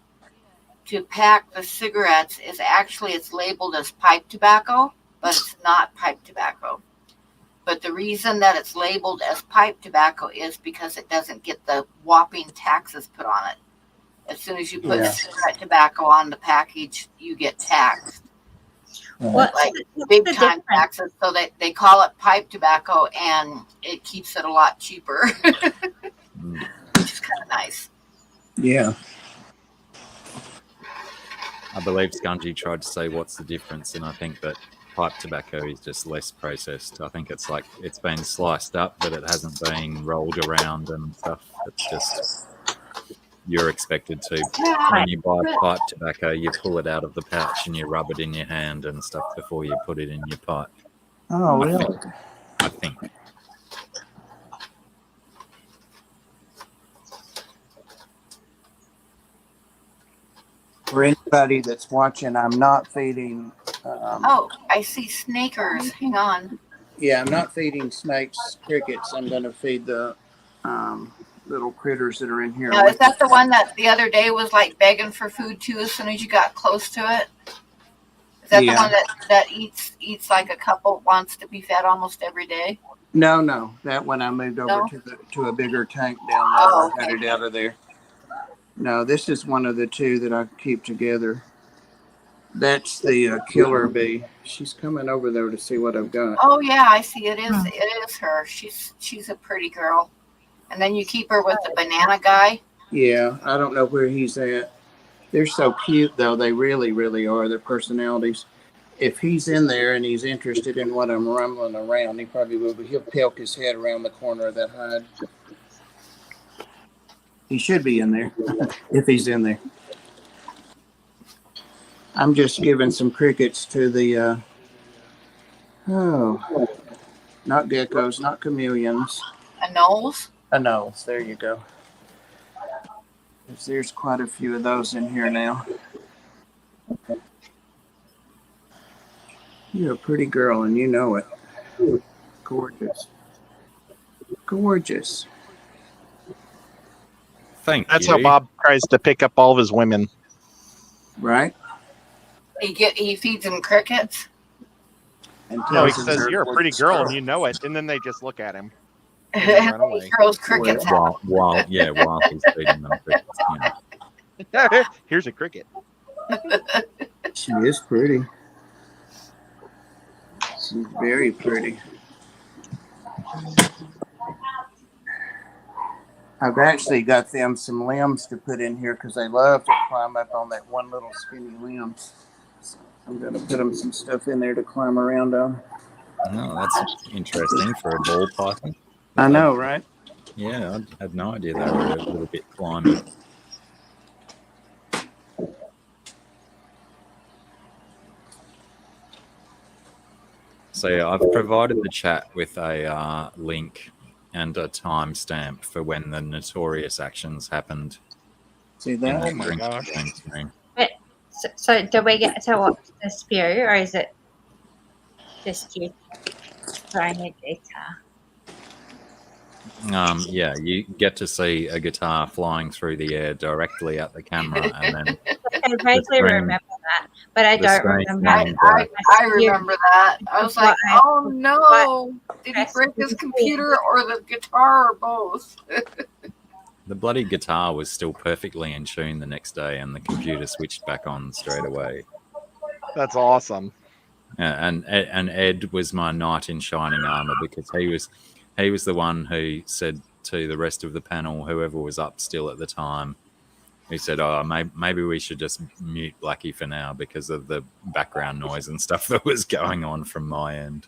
to pack the cigarettes is actually, it's labeled as pipe tobacco, but it's not pipe tobacco. But the reason that it's labeled as pipe tobacco is because it doesn't get the whopping taxes put on it. As soon as you put cigarette tobacco on the package, you get taxed. Like big time taxes. So they call it pipe tobacco, and it keeps it a lot cheaper, which is kind of nice. Yeah. I believe Scungy tried to say what's the difference, and I think that pipe tobacco is just less processed. I think it's like it's been sliced up, but it hasn't been rolled around and stuff. It's just you're expected to. When you buy pipe tobacco, you pull it out of the pouch and you rub it in your hand and stuff before you put it in your pipe. Oh, really? I think. For anybody that's watching, I'm not feeding. Oh, I see snakers. Hang on. Yeah, I'm not feeding snakes, crickets. I'm going to feed the little critters that are in here. Now, is that the one that the other day was like begging for food too as soon as you got close to it? Is that the one that eats like a couple, wants to be fed almost every day? No. That one I moved over to a bigger tank down there. I got it out of there. No, this is one of the two that I keep together. That's the killer bee. She's coming over there to see what I've got. Oh yeah, I see. It is her. She's a pretty girl. And then you keep her with the banana guy. Yeah, I don't know where he's at. They're so cute though. They really, really are. Their personalities. If he's in there and he's interested in what I'm rumbling around, he probably will. But he'll poke his head around the corner of that hide. He should be in there if he's in there. I'm just giving some crickets to the, not geckos, not chameleons. Anoles? Anoles, there you go. There's quite a few of those in here now. You're a pretty girl and you know it. Gorgeous. Gorgeous. That's how Bob tries to pick up all of his women. Right? He feeds them crickets. No, he says you're a pretty girl and you know it, and then they just look at him. He throws crickets while he's feeding them crickets. Yeah. Here's a cricket. She is pretty. She's very pretty. I've actually got them some limbs to put in here because they love to climb up on that one little skinny limb. So I'm going to put them some stuff in there to climb around on. Oh, that's interesting for a ball python. I know, right? Yeah, I had no idea they were a little bit climby. So yeah, I've provided the chat with a link and a timestamp for when the notorious actions happened. See In that? the Oh my drink gosh. stream. So do we get to watch the spew, or is it just you throwing a guitar? Yeah, you get to see a guitar flying through the air directly at the camera, and then I vaguely screen- remember that, but I the don't screen remember. name I remember that. I was like, What- oh no, did he break his computer or the guitar or both? the bloody guitar was still perfectly in tune the next day, and the computer switched back on straight away. That's awesome. And Ed was my knight in shining armor because he was the one who said to the rest of the panel, whoever was up still at the time, he said, "Oh, maybe we should just mute Blackie for now because of the background noise and stuff that was going on from my end."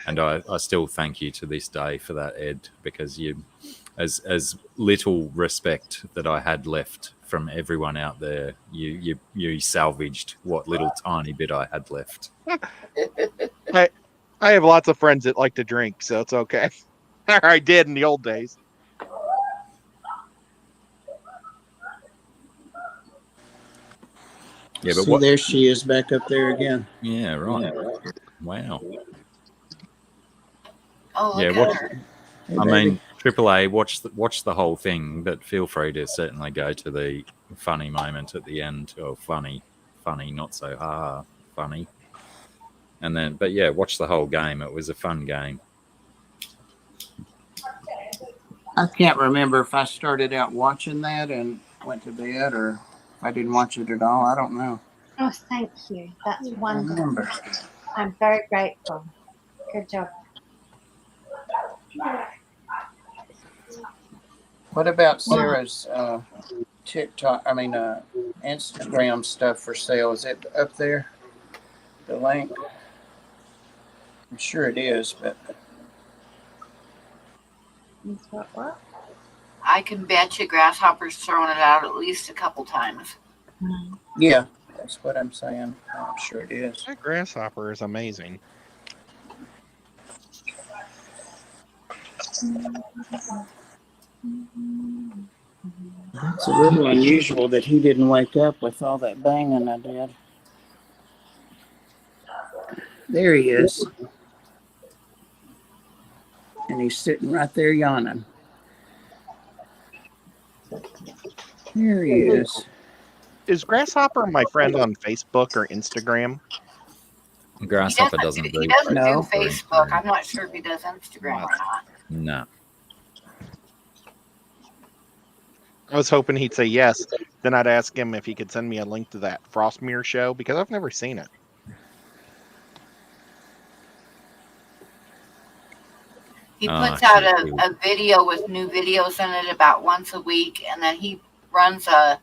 And I still thank you to this day for that, Ed, because you, as little respect that I had left from everyone out there, you salvaged what little tiny bit I had left. I have lots of friends that like to drink, so it's okay. Or I did in the old days. Yeah, but See, there she is back up there again. Yeah, right. Wow. Oh, Yeah, look at her. Hey, I baby. mean, AAA, watch the whole thing, but feel free to certainly go to the funny moment at the end, or funny, not so funny. And then, but yeah, watch the whole game. It was a fun game. I can't remember if I started out watching that and went to bed, or if I didn't watch it at all. I don't know. Oh, thank you. That's I wonderful. remember. I'm very grateful. Good job. What about Sarah's TikTok? I mean, Instagram stuff for sale. Is it up there? The link? I'm sure it is, but What? I can bet you Grasshopper's thrown it out at least a couple times. yeah, that's what I'm saying. I'm sure it is. That grasshopper is amazing. It's a little unusual that he didn't wake up with all that banging I did. There he is. And he's sitting right there yawning. There he is. Is Grasshopper my friend on Facebook or Instagram? Grasshopper doesn't He do doesn't No. do Facebook. I'm not sure if he does Instagram or not. No. I was hoping he'd say yes. Then I'd ask him if he could send me a link to that Frostmere show because I've never seen it. He Oh, puts out shit. a video with new videos in it about once a week, and then he runs a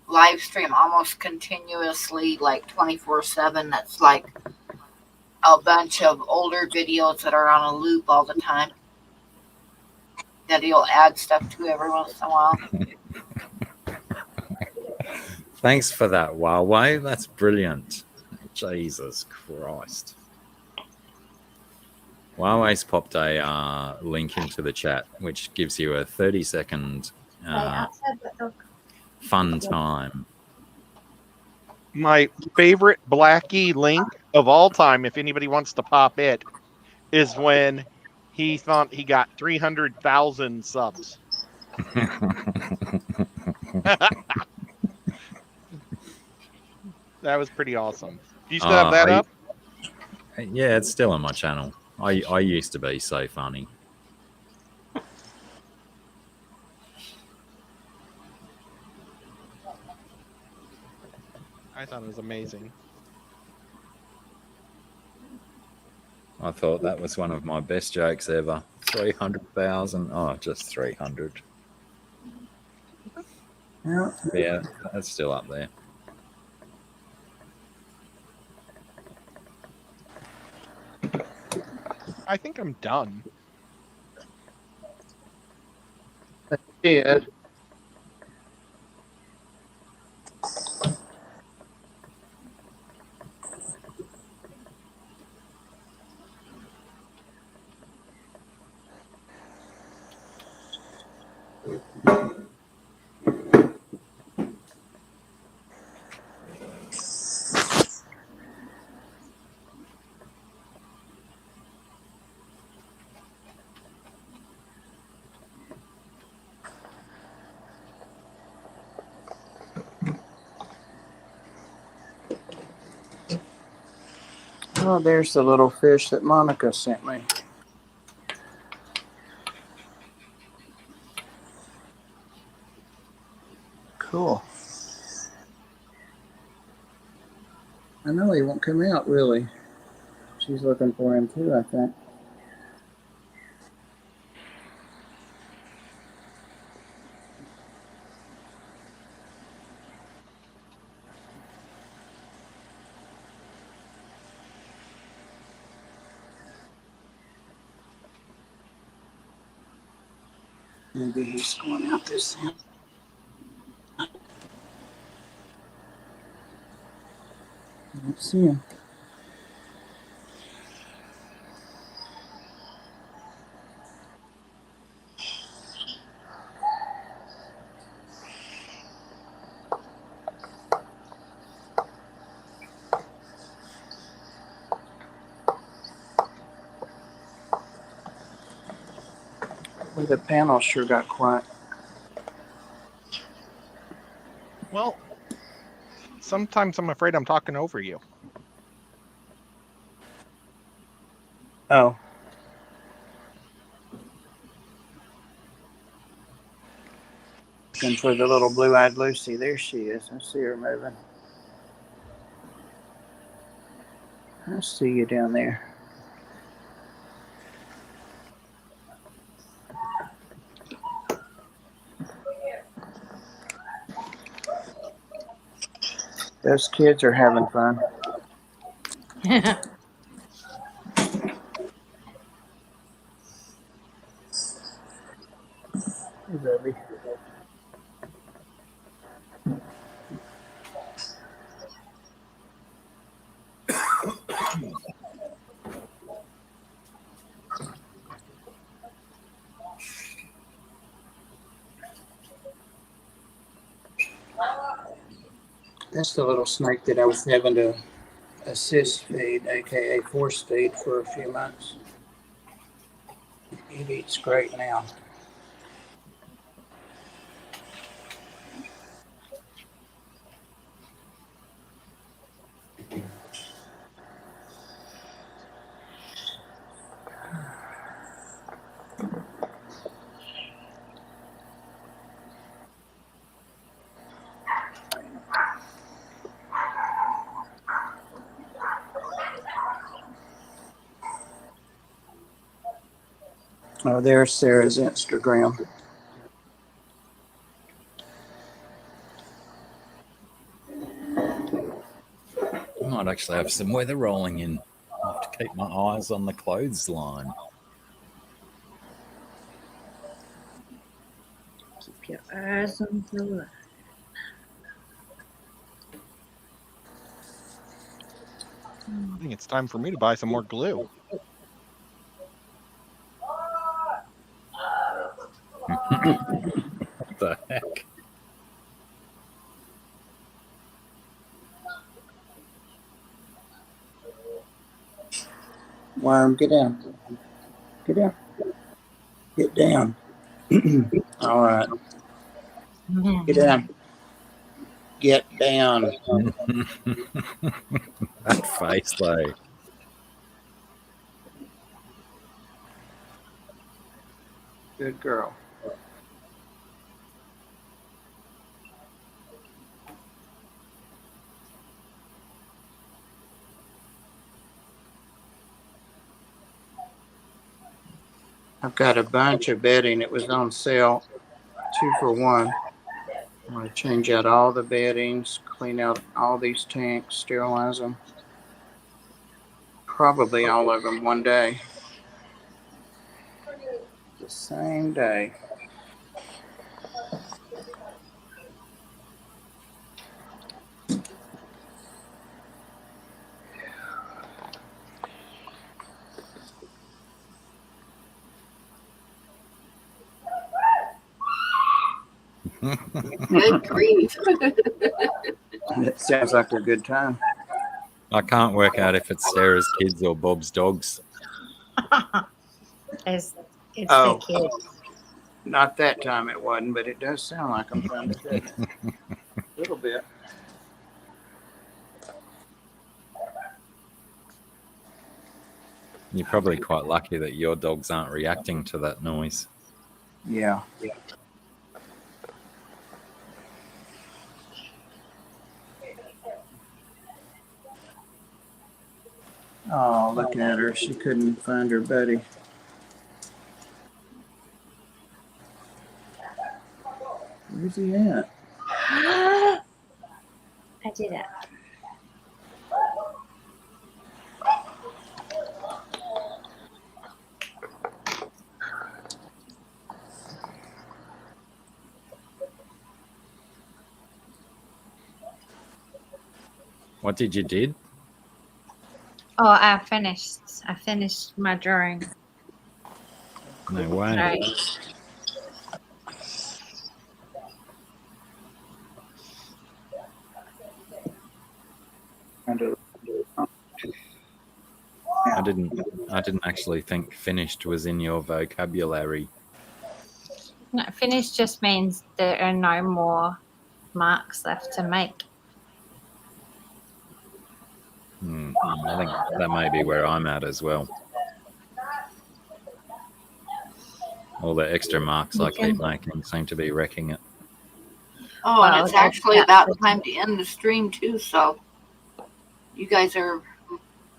live stream almost continuously, like 24/7. That's like a bunch of older videos that are on a loop all the time that he'll add stuff to every once in a while. Thanks for that, Huawei. That's brilliant. Jesus Christ. Huawei's popped a link into the chat, which gives you a 30-second fun time. My favorite Blackie link of all time, if anybody wants to pop it, is when he thought he got 300,000 subs. That was pretty awesome. Do you still have that up? Yeah, it's still on my channel. I used to be so funny. I thought it was amazing. I thought that was one of my best jokes ever. 300,000. Oh, just 300. Yeah. Yeah, that's still up there. I think I'm done. It. Oh, there's the little fish that Monica sent me. Cool. I know he won't come out, really. She's looking for him, too, I think. Maybe he's going out this time. I don't see him. Well, the panel sure got quiet. Well, sometimes I'm afraid I'm talking over you. Oh. Looking for the little blue-eyed Lucy. There she is. I see her moving. I see you down there. Those kids are having fun. Hey, baby. That's the little snake that I was having to assist feed, aka force feed, for a few months. He eats great now. Oh, there's Sarah's Instagram. I might actually have some weather rolling in. I have to keep my eyes on the clothesline. Keep your eyes on the line. I think it's time for me to buy some more glue. What the heck? Worm, get down. Get down. Get down. All right. Get down. Get down. That face, though. Good girl. I've got a bunch of bedding. It was on sale, 2 for 1. I'm going to change out all the beddings, clean out all these tanks, sterilize them. Probably all of them one day. The same day. Good grief. It sounds like a good time. I can't work out if it's Sarah's kids or Bob's dogs. It's Oh. the kid. Not that time it wasn't, but it does sound like I'm trying to tell you. A little bit. You're probably quite lucky that your dogs aren't reacting to that noise. Yeah. Oh, look at her. She couldn't find her buddy. Where's he at? I did it. What did you did? Oh, I finished my drawing. No way. Sorry. I didn't actually think finished was in your vocabulary. No, finished just means there are no more marks left to make. I think that may be where I'm at as well. All the extra marks I keep making seem to be wrecking it. Oh, Well, and it's actually about time to end the stream too, so you guys are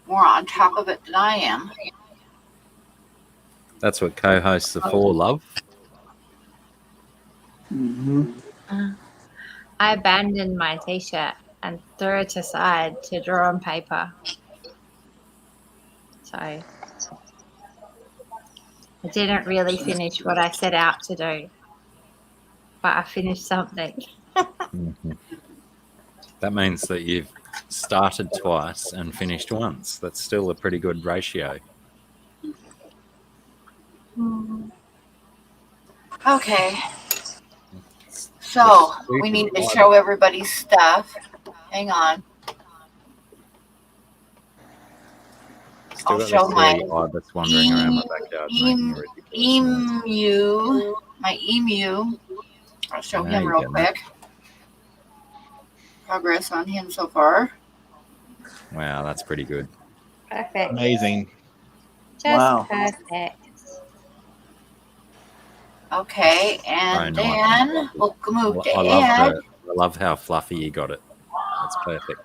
more on top of it than I am. That's what co-hosts are for, love. Mm-hmm. I abandoned my t-shirt and threw it aside to draw on paper. So I didn't really finish what I set out to do, but I finished something. That means that you've started twice and finished once. That's still a pretty good ratio. Okay. So we need to show everybody stuff. Hang on. Still I'll got show this my silly ibis wandering around my backyard. making a ridiculous noise. my emu. I'll show There him you real go. quick. Progress on him so far. Wow, that's pretty good. Perfect. Amazing. Just Wow. perfect. Okay, and Very nice. then we'll move to I Ed. love how fluffy you got it. That's perfect.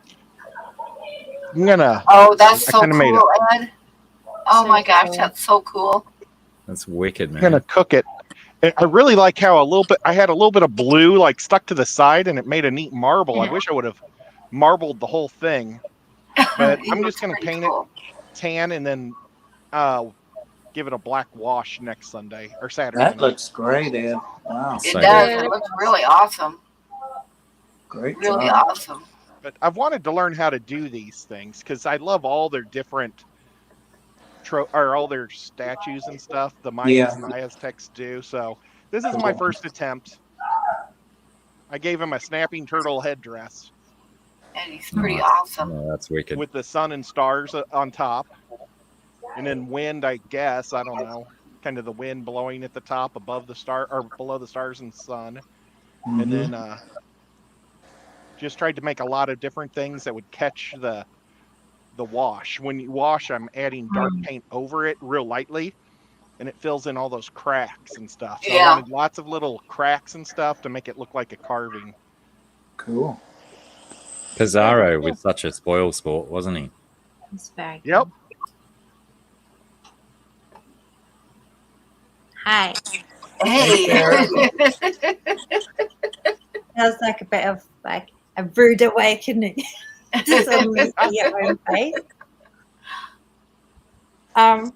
I'm gonna. Oh, that's I so kinda made cool, Ed. Oh So my gosh, cool. that's so cool. That's wicked, man. I'm gonna cook it. And I really like how I had a little bit of blue like stuck to the side, and it made a neat marble. I Yeah. wish I would have marbled the whole thing, but It I'm looks just gonna pretty paint cool. it tan and then give it a black wash next Sunday or Saturday. That night. looks great, Ed. Wow. It So does. good. It looks really awesome. Great Really job. awesome. But I've wanted to learn how to do these things because I love all their different all their statues and stuff. The Mayas Yeah. and the Aztecs do. So this is my first attempt. I gave him a snapping turtle headdress And he's pretty Nice. awesome. Yeah, that's wicked. with the sun and stars on top, and then wind. I guess I don't know, kind of the wind blowing at the top above the star or below the stars and sun, and Mhm. then just tried to make a lot of different things that would catch the wash. When you wash, I'm adding dark paint over it real lightly, and it fills in all those cracks and stuff. So Yeah. I wanted lots of little cracks and stuff to make it look like a carving. Cool. Pizarro was such a spoil sport, wasn't he? It's very Yep. Hi. Hey. That was like a bit of like a rude awakening to suddenly see your own face. I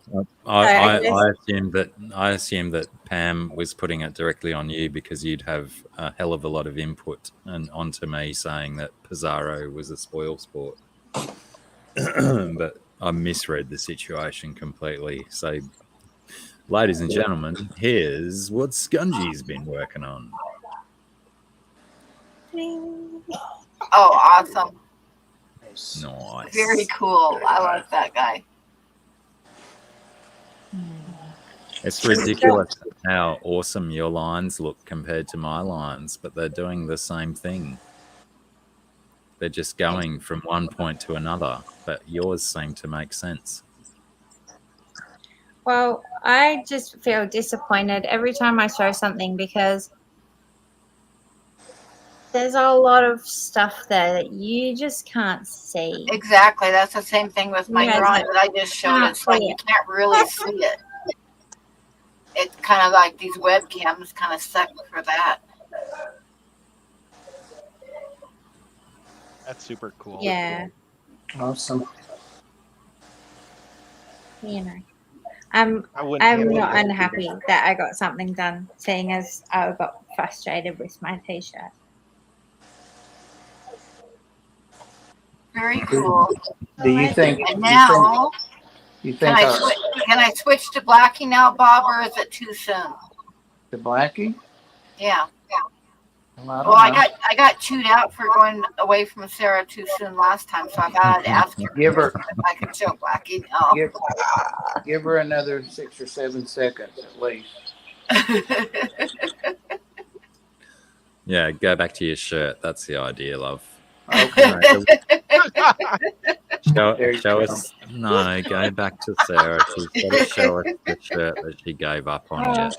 I assume that Pam was putting it directly on you because you'd have a hell of a lot of input and onto me saying that Pizarro was a spoil sport. But I misread the situation completely. So, ladies and gentlemen, here's what Scungy's been working on. Oh, awesome. Nice. Very cool. I like that guy. It's ridiculous how awesome your lines look compared to my lines, but they're doing the same thing. They're just going from one point to another, but yours seem to make sense. Well, I just feel disappointed every time I show something because there's a lot of stuff there that you just can't see. Exactly. That's the same thing with my Yeah, drawing that I just showed. It's like you can't really see it. It's kind of like these webcams kind of suck for that. That's super cool. Yeah, Awesome. you know. I'm not unhappy that I got something done, seeing as I got frustrated with my t-shirt. Very cool. Do you think? And now, You can think I switch to Blackie now, Bob, or is it too soon? the Blackie? Yeah. Well, I got chewed out for going away from Sarah too soon last time, so I got to ask her Give her. if I could show Blackie. No. Give her another 6 or 7 seconds at least. Yeah, go back to your shirt. That's the idea, love. Okay. Show us. No, go back to Sarah. She's got to show us the shirt that she gave up on you.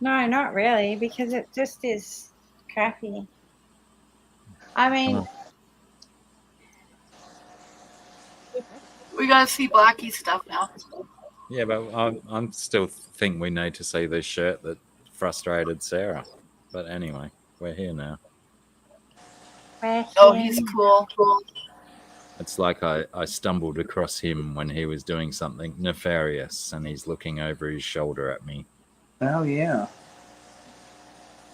No, not really, because it just is crappy. I mean, We got to see Blackie's stuff now. Yeah, but I'm still think we need to see the shirt that frustrated Sarah. But anyway, we're here now. Oh, he's cool. It's like I stumbled across him when he was doing something nefarious, and he's looking over his shoulder at me. Oh yeah.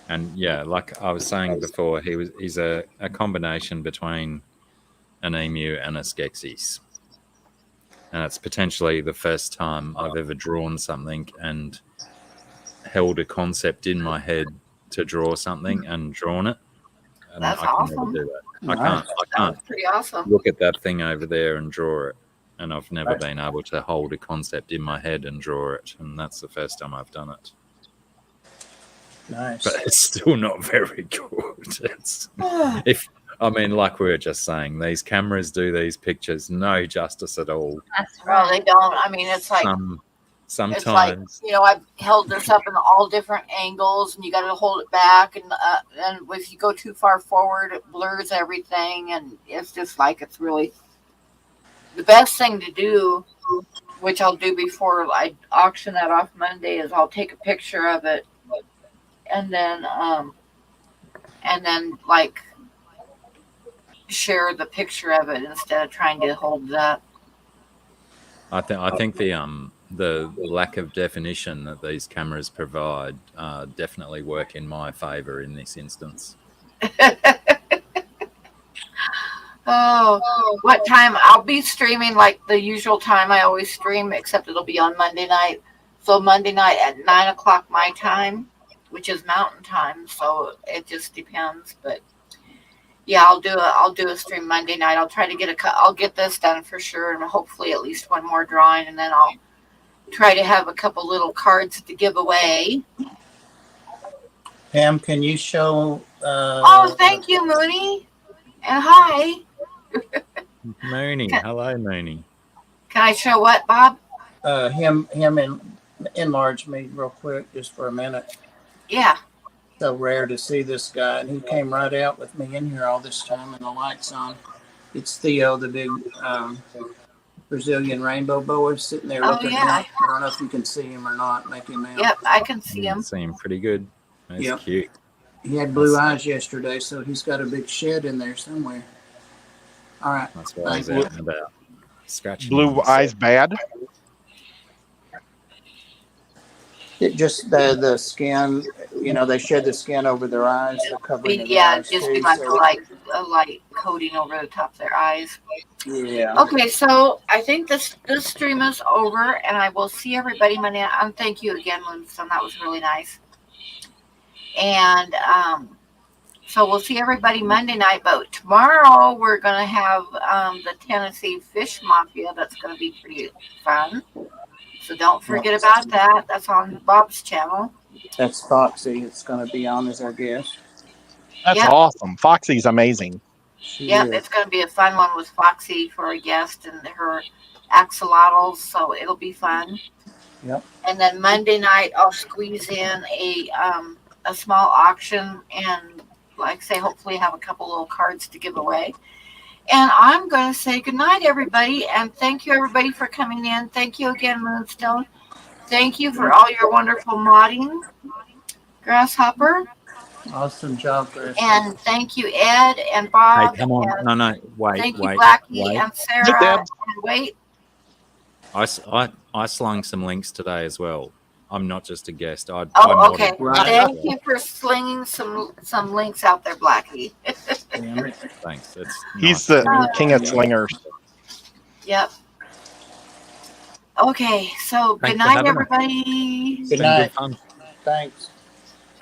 And yeah, like I was saying before, he's a combination between an emu and a Skeksis. And it's potentially the first time I've ever drawn something and held a concept in my head to draw something and drawn it. And That's I can awesome. never do that. I can't That's pretty awesome. look at that thing over there and draw it. And I've never been able to hold a concept in my head and draw it. And that's the first time I've done it. Nice. But it's still not very good. Like we were just saying, these cameras do these pictures no justice at all. that's Well, right. they don't. I mean, it's like Sometimes, it's like, I've held this up in all different angles, and you got to hold it back, and if you go too far forward, it blurs everything, and it's just like it's really the best thing to do, which I'll do before I auction that off Monday, is I'll take a picture of it, and then like share the picture of it instead of trying to hold it up. I think the lack of definition that these cameras provide definitely work in my favor in this instance. Oh, what time? I'll be streaming like the usual time I always stream, except it'll be on Monday night. So Monday night at 9 o'clock my time, which is Mountain Time. So it just depends, but yeah, I'll do a stream Monday night. I'll try to I'll get this done for sure, and hopefully at least one more drawing, and then I'll try to have a couple little cards to give away. Pam, can you show? Oh, thank you, Mooney, and hi. Mooney, hello, Mooney. Can I show what, Bob? Him enlarge me real quick, just for a minute. Yeah. So rare to see this guy, and he came right out with me in here all this time, and the lights on. It's Theo, the big Brazilian rainbow boas sitting there Oh, looking yeah. at. I don't know if you can see him or not. Make him out. Yep, I can see You him. can see him pretty good. That's Yep. cute. He had blue That's- eyes yesterday, so he's got a big shed in there somewhere. All right. That's why he's Thank out and about. Scratching Blue himself. eyes bad. It just the skin, you know, they shed the skin over their eyes, the covering of their Yeah, eyes just too. be like So, a light coating over the top of their eyes. yeah. Okay, so I think this stream is over, and I will see everybody Monday. And thank you again, Moonstone. That was really nice. And so we'll see everybody Monday night. But tomorrow we're gonna have the Tennessee Fish Mafia. That's gonna be pretty fun. So don't forget about that. That's on Bob's channel. That's Foxy. It's going to be on as our guest. That's Yep. awesome. Foxy's amazing. She Yep, is. it's going to be a fun one with Foxy for a guest and her axolotls, so it'll be fun. Yep. And then Monday night, I'll squeeze in a small auction and, like I say, hopefully have a couple little cards to give away. And I'm going to say goodnight, everybody, and thank you, everybody, for coming in. Thank you again, Moonstone. Thank you for all your wonderful modding, Grasshopper. Awesome job, Chris. And thank you, Ed and Bob. Hey, come on. And No, wait, thank you, wait, Blackie wait. and Sarah. Deb. And wait. I slung some links today as well. I'm not just a guest. I Oh, modded okay. Right. Thank you for slinging some links out there, Blackie. Damn it. Thanks. It's He's nice. the king of slingers. Yep. Okay, so Thanks good for night, having us. everybody. It's Good been night. good fun. Thanks.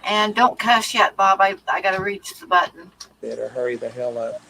And don't cuss yet, Bob. I got to reach the button. Better hurry the hell up.